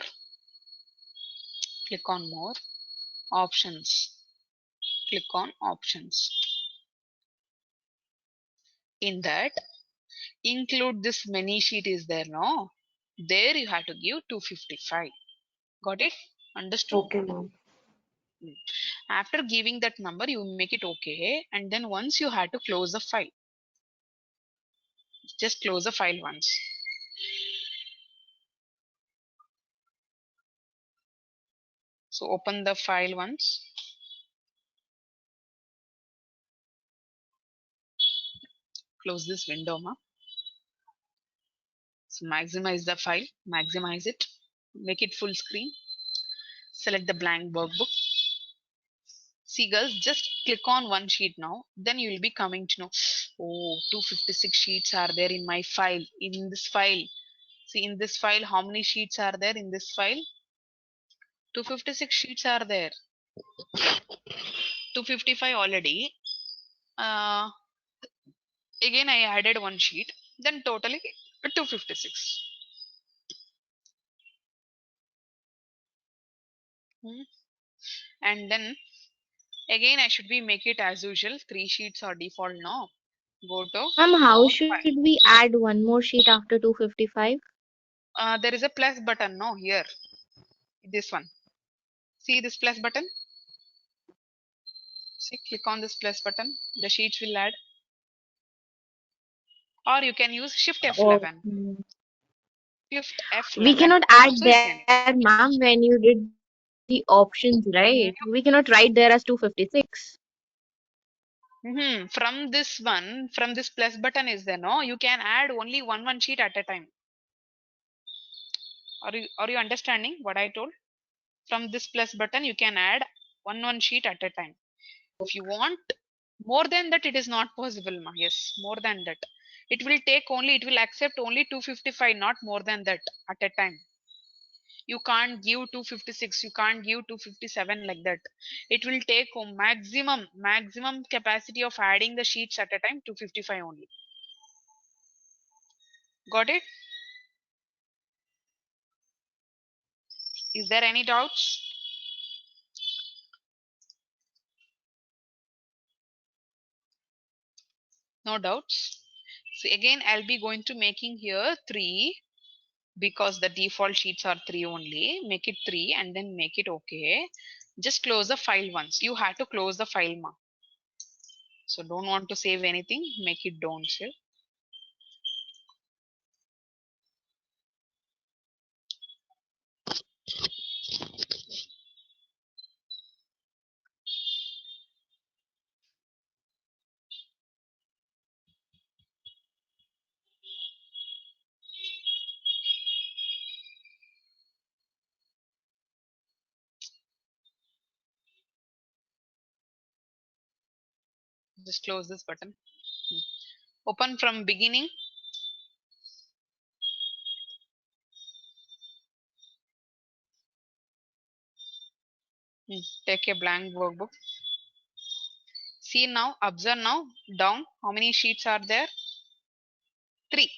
click on more, options, click on options. In that, include this many sheet is there, no? There you have to give 255. Got it? Understood? Okay, ma'am. After giving that number, you make it okay, and then once you have to close the file. Just close the file once. So open the file once. Close this window, ma. So maximize the file, maximize it, make it full screen. Select the blank workbook. See, girls, just click on one sheet now. Then you will be coming to know, oh, 256 sheets are there in my file. In this file, see, in this file, how many sheets are there in this file? 256 sheets are there. 255 already. Uh, Again, I added one sheet. Then totally 256. And then again, I should be make it as usual. 3 sheets are default now. Go to Ma'am, how more should file. we add one more sheet after 255? There is a plus button, no, here. This one. See this plus button? See, click on this plus button. The sheets will add. Or you can use Shift Oh, F11. Shift we F11. cannot add Also you there, can. ma'am, when you did the options, right? We cannot write there as 256. From this one, from this plus button is there, no? You can add only one sheet at a time. Are you understanding what I told? From this plus button, you can add one sheet at a time. If you want more than that, it is not possible, ma. Yes, more than that. It will accept only 255, not more than that at a time. You can't give 256, you can't give 257 like that. It will take maximum capacity of adding the sheets at a time 255 only. Got it? Is there any doubts? No doubts. See, again, I'll be going to making here 3 because the default sheets are 3 only. Make it 3 and then make it okay. Just close the file once. You have to close the file, ma. So don't want to save anything. Make it don't save. Just close this button. Open from beginning. Take a blank workbook. See now, observe now, down. How many sheets are there? 3.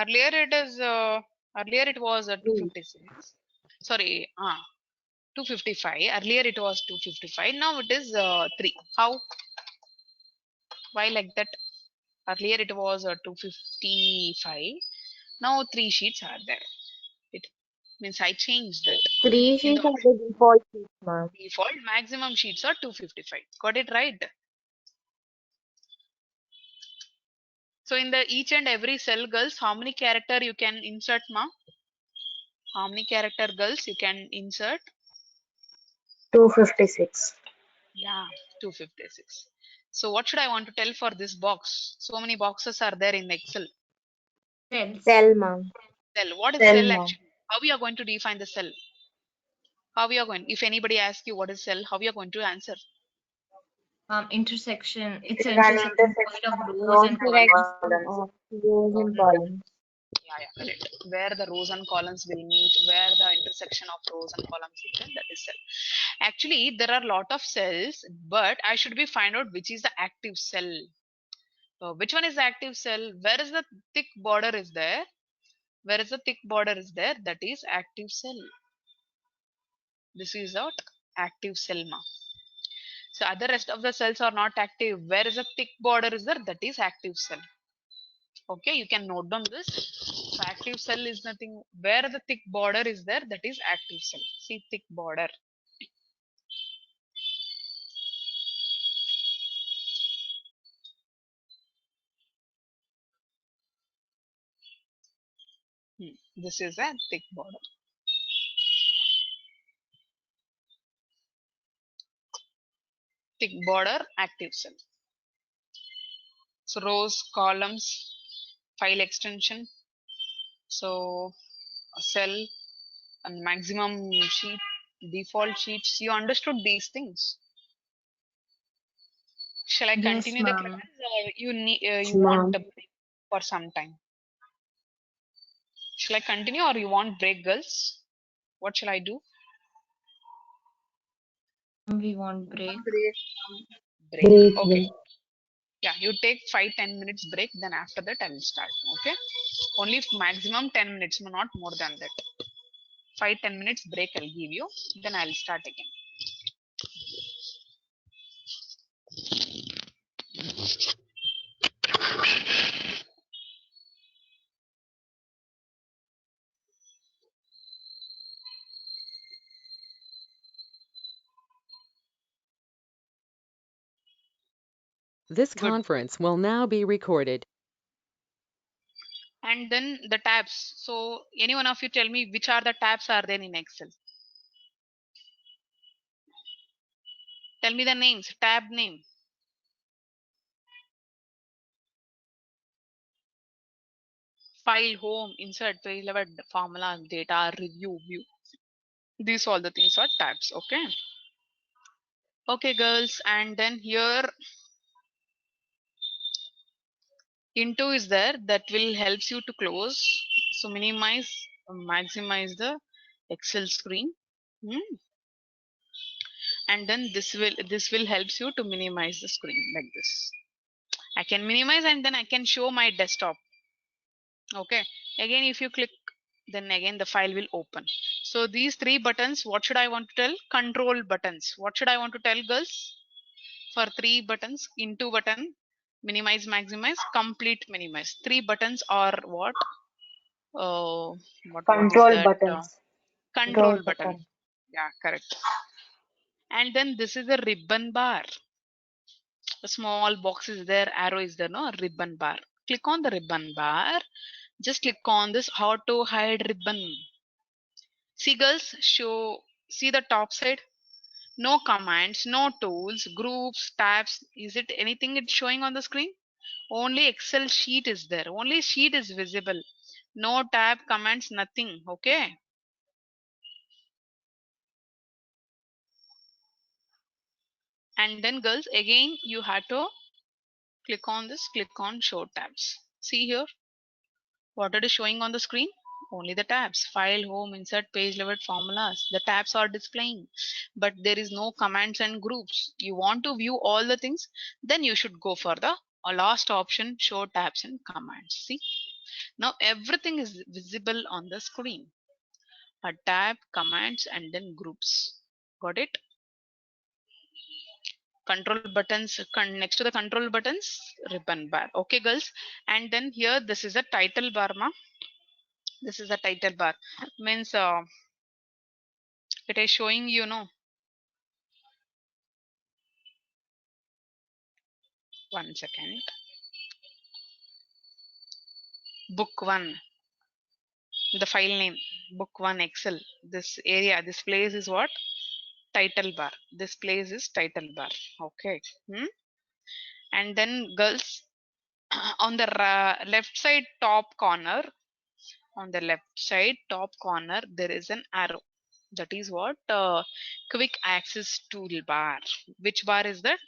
Earlier it was 256. Sorry, 255. Earlier it was 255. Now it is 3. How? Why like that? Earlier it was 255. Now 3 sheets are there. It means I changed it. 3 In the sheets are the default sheets, ma'am. default, maximum sheets are 255. Got it right? So in the each and every cell, girls, how many character you can insert, ma? How many character, girls, you can insert? 256. Yeah, 256. So what should I want to tell for this box? So many boxes are there in Excel. Cells. Cell, ma'am. Cell. What is Cell, cell ma'am. actually? How we are going to define the cell? How we are going? If anybody asks you what is cell, how we are going to answer? Intersection. It It's is an an intersection point of intersection rows and columns. of rows and columns. Yeah, correct. Where the rows and columns will meet, where the intersection of rows and columns is there, that is cell. Actually, there are a lot of cells, but I should be find out which is the active cell. So which one is the active cell? Where is the thick border is there? Where is the thick border is there? That is active cell. This is what active cell, ma. So other rest of the cells are not active. Where is a thick border is there? That is active cell. Okay, you can note down this. So active cell is nothing where the thick border is there, that is active cell. See, thick border. This is a thick border. Thick border, active cell. So rows, columns, file extension. So a cell and maximum sheet, default sheets. You understood these things. Shall I Yes, continue the class, ma'am. or you need Yes, you want ma'am. a break for some time? Shall I continue or you want break, girls? What shall I do? We want break. Break. Break, Okay. break. Yeah, you take 5-10 minutes break, then after that I will start. Okay. Only maximum 10 minutes, no, not more than that. 5-10 minutes break I'll give you, then I'll start again. This Good. conference will now be recorded. And then the tabs. So any one of you tell me which are the tabs are there in Excel. Tell me the names, tab name. File, home, insert, page level, formula, data, review, view. These all the things are tabs. Okay. Okay, girls. And then here into is there that will helps you to close. So minimize, maximize the Excel screen. And then this will helps you to minimize the screen like this. I can minimize and then I can show my desktop. Okay, again if you click, then again the file will open. So these 3 buttons, what should I want to tell? Control buttons. What should I want to tell, girls? for 3 buttons, into button, minimize, maximize, complete, minimize. 3 buttons are what? What is Control that? buttons. Control Control button. button. Yeah, correct. And then this is a ribbon bar. A small box is there, arrow is there, no? Ribbon bar. Click on the ribbon bar. Just click on this how to hide ribbon. See girls, see the top side. No commands, no tools, groups, tabs. Is it anything it's showing on the screen? Only Excel sheet is there. Only sheet is visible. No tab, commands, nothing. Okay. And then girls, again you have to click on this, click on show tabs. See here, what it is showing on the screen? Only the tabs, file, home, insert, page level, formulas. The tabs are displaying, but there is no commands and groups. You want to view all the things, then you should go for the last option, show tabs and commands. See, now everything is visible on the screen. A tab, commands, and then groups. Got it? Control buttons, next to the control buttons, ribbon bar. Okay girls, and then here this is a title bar ma. This is a title bar, means it is showing, you know, 1 second, book 1, the file name, book 1 Excel. This area, this place is what? Title bar. This place is title bar. Okay. And then girls, on the left side top corner, on the left side top corner there is an arrow. That is what? Quick access toolbar. Which bar is that?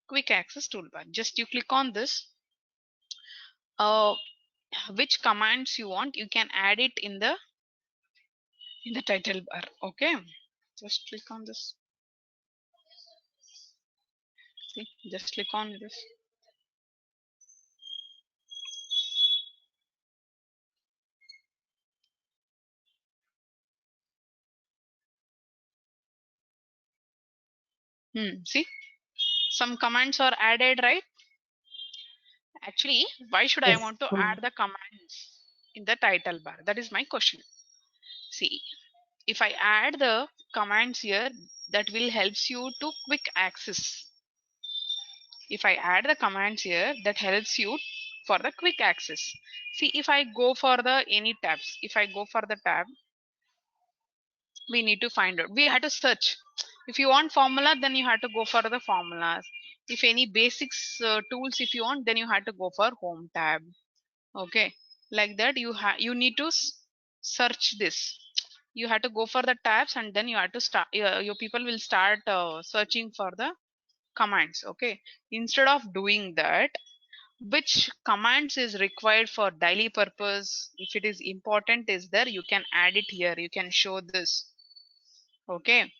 Quick access toolbar. Just you click on this. Which commands you want, you can add it in the title bar. Okay, just click on this. See, just click on this. See, some commands are added, right? Actually, why should I Yes. want to add the commands in the title bar? That is my question. See, if I add the commands here, that will helps you to quick access. If I add the commands here, that helps you for the quick access. See, if I go for the any tabs, if I go for the tab, we need to find out, we have to search. If you want formula, then you have to go for the formulas. If any basics tools if you want, then you have to go for home tab. Okay, like that you need to search this. You have to go for the tabs, and then you have to start, your people will start searching for the commands. Okay, instead of doing that, which commands is required for daily purpose, if it is important is there, you can add it here, you can show this. Okay,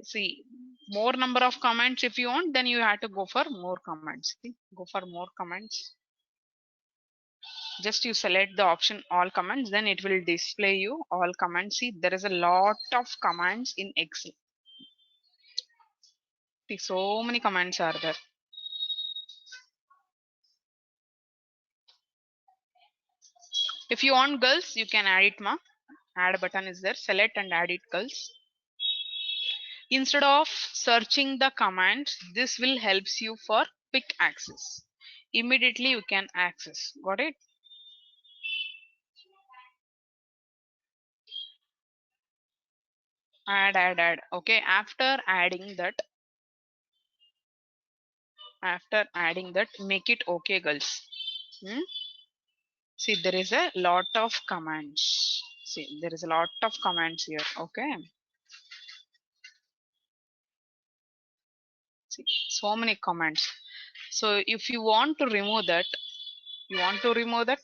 see, more number of commands if you want, then you have to go for more commands. See, go for more commands. Just you select the option all commands, then it will display you all commands. See, there is a lot of commands in Excel. See, so many commands are there. If you want girls, you can add it ma. Add button is there, select and add it girls. Instead of searching the commands, this will helps you for quick access. Immediately you can access. Got it? Add. Okay, after adding that, make it okay girls. See, there is a lot of commands. See, there is a lot of commands here. Okay, see, so many commands. So if you want to remove that, you want to remove that,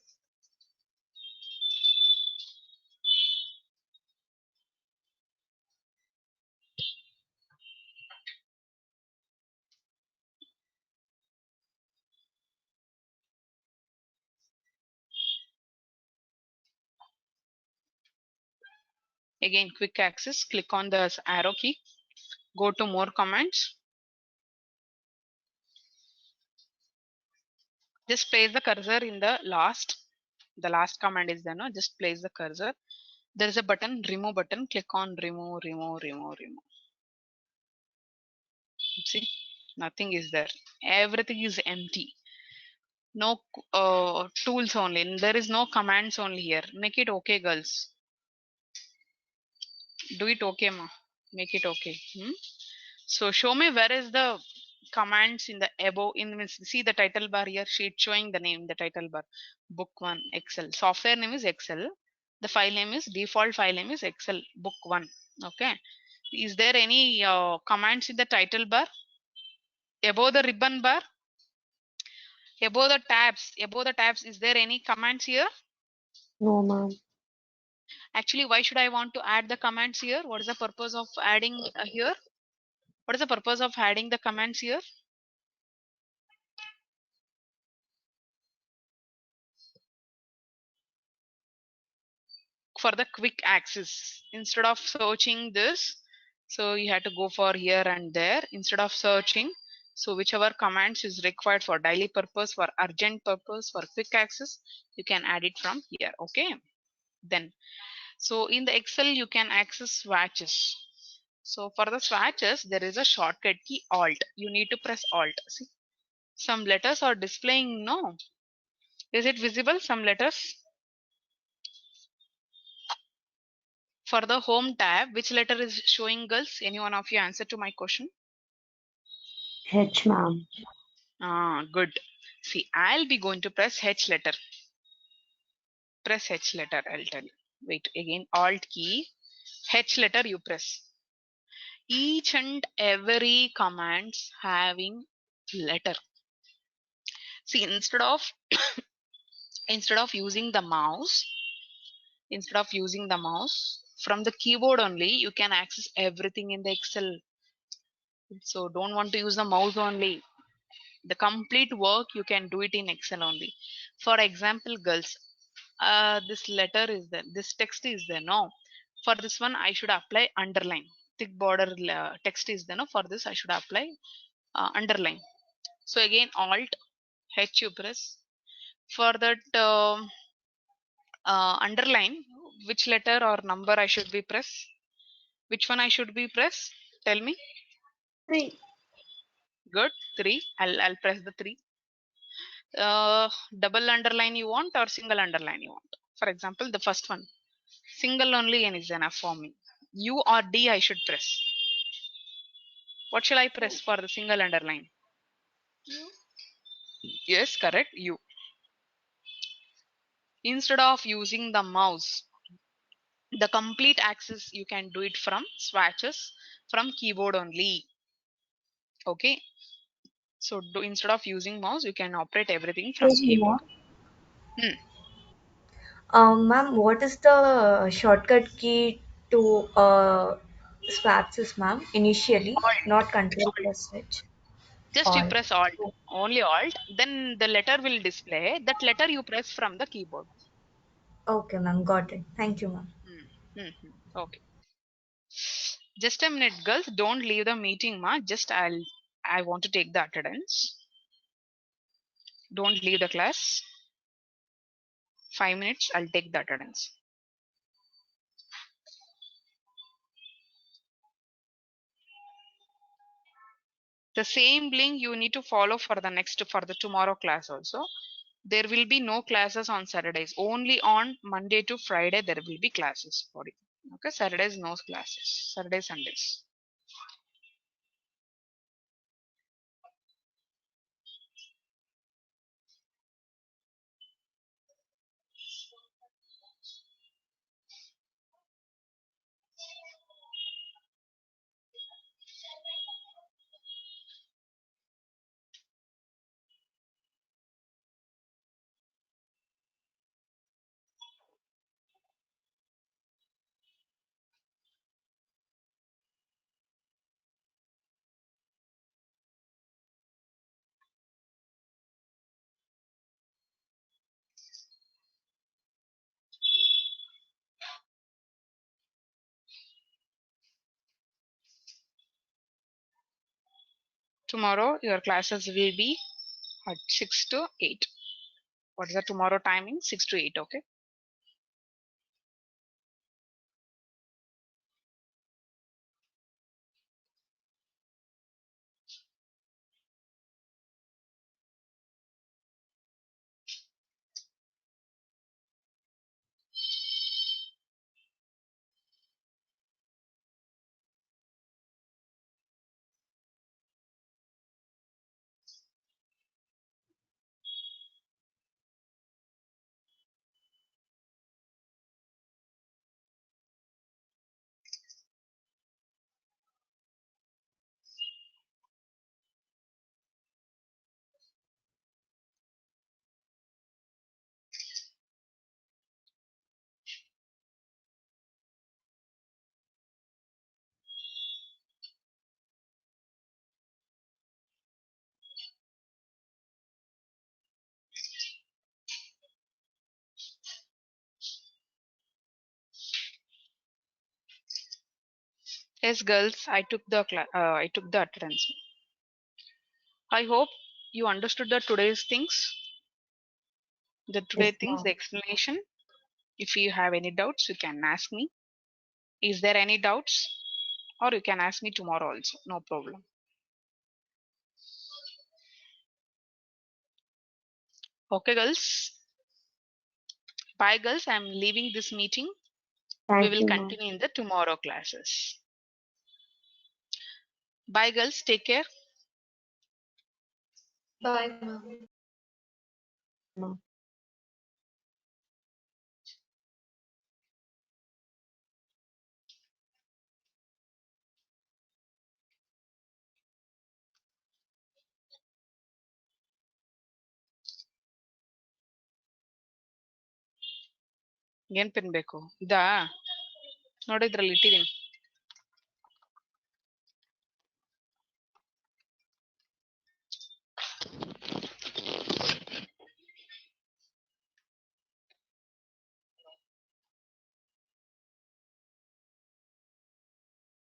again quick access, click on the arrow key, go to more commands, Just place the cursor in the last command is there, no? Just place the cursor. There is a button, remove button. Click on remove. See, nothing is there. Everything is empty. No tools only. There is no commands only here. Make it okay, girls. Do it okay, ma. Make it okay. So show me where is the commands in the above. See the title bar here. Sheet showing the name. The title bar. Book 1 Excel. Software name is Excel. The file name is default file name is Excel Book 1. Okay. Is there any commands in the title bar? Above the ribbon bar? Above the tabs, is there any commands here? No, ma'am. Actually, why should I want to add the commands here? What is the purpose of adding here? What is the purpose of adding the commands here? For the quick access. Instead of searching this, so you have to go for here and there. Instead of searching, so whichever commands is required for daily purpose, for urgent purpose, for quick access, you can add it from here. Okay. Then, so in the Excel, you can access swatches. So for the swatches, there is a shortcut key Alt. You need to press Alt. See, some letters are displaying. No, is it visible? Some letters. For the home tab, which letter is showing, girls? Any one of you answer to my question? H, ma'am. Ah, good. See, I'll be going to press H letter. Press H letter, I'll tell you. Wait, again, Alt key. H letter you press. Each and every commands having letter. See, instead of using the mouse, from the keyboard only, you can access everything in the Excel. So don't want to use the mouse only. The complete work you can do it in Excel only. For example, girls, this letter is there, this text is there. No, for this one I should apply underline. Thick border text is there. No, for this I should apply underline. So again, Alt H you press. For that underline, which letter or number I should be press? Which one I should be press? Tell me. 3. Good, 3. I'll press the 3. Double underline you want or single underline you want? For example, the first one, single only n is enough for me. U or D I should press. What shall I press for the single underline? U. Yes, correct, U. Instead of using the mouse, the complete access you can do it from swatches, from keyboard only. Okay. So instead of using mouse, you can operate everything from Excuse me, keyboard. ma'am. Hmm. Ma'am, what is the shortcut key to swapsys, ma'am? Initially, not control Alt. plus switch. Just you All. press Alt, only Alt, then the letter will display. That letter you press from the keyboard. Okay, ma'am. Got it. Thank you, ma'am. Okay. Just a minute, girls. Don't leave the meeting, ma. I want to take the attendance. Don't leave the class. 5 minutes. I'll take the attendance. The same link you need to follow for the tomorrow class also. There will be no classes on Saturdays. Only on Monday to Friday there will be classes for you. Okay, Saturdays no classes. Saturday, Sundays. Tomorrow your classes will be at 6 to 8. What is the tomorrow timing? 6 to 8. Okay. Yes, girls, I took the attendance. I hope you understood the today's things, Yes, the ma'am. explanation. If you have any doubts, you can ask me. Is there any doubts? Or you can ask me tomorrow also. No problem. Okay, girls. Bye, girls. I'm leaving this meeting. We Thank will you, ma'am. continue in the tomorrow classes. Bye, girls. Take care. Bye, ma'am. Ma'am. ಏನ್ pen ಬೇಕು ಇದಾ ನೋಡಿದ್ರಲ್ಲಿ ಇಟ್ಟಿದ್ದೀನಿ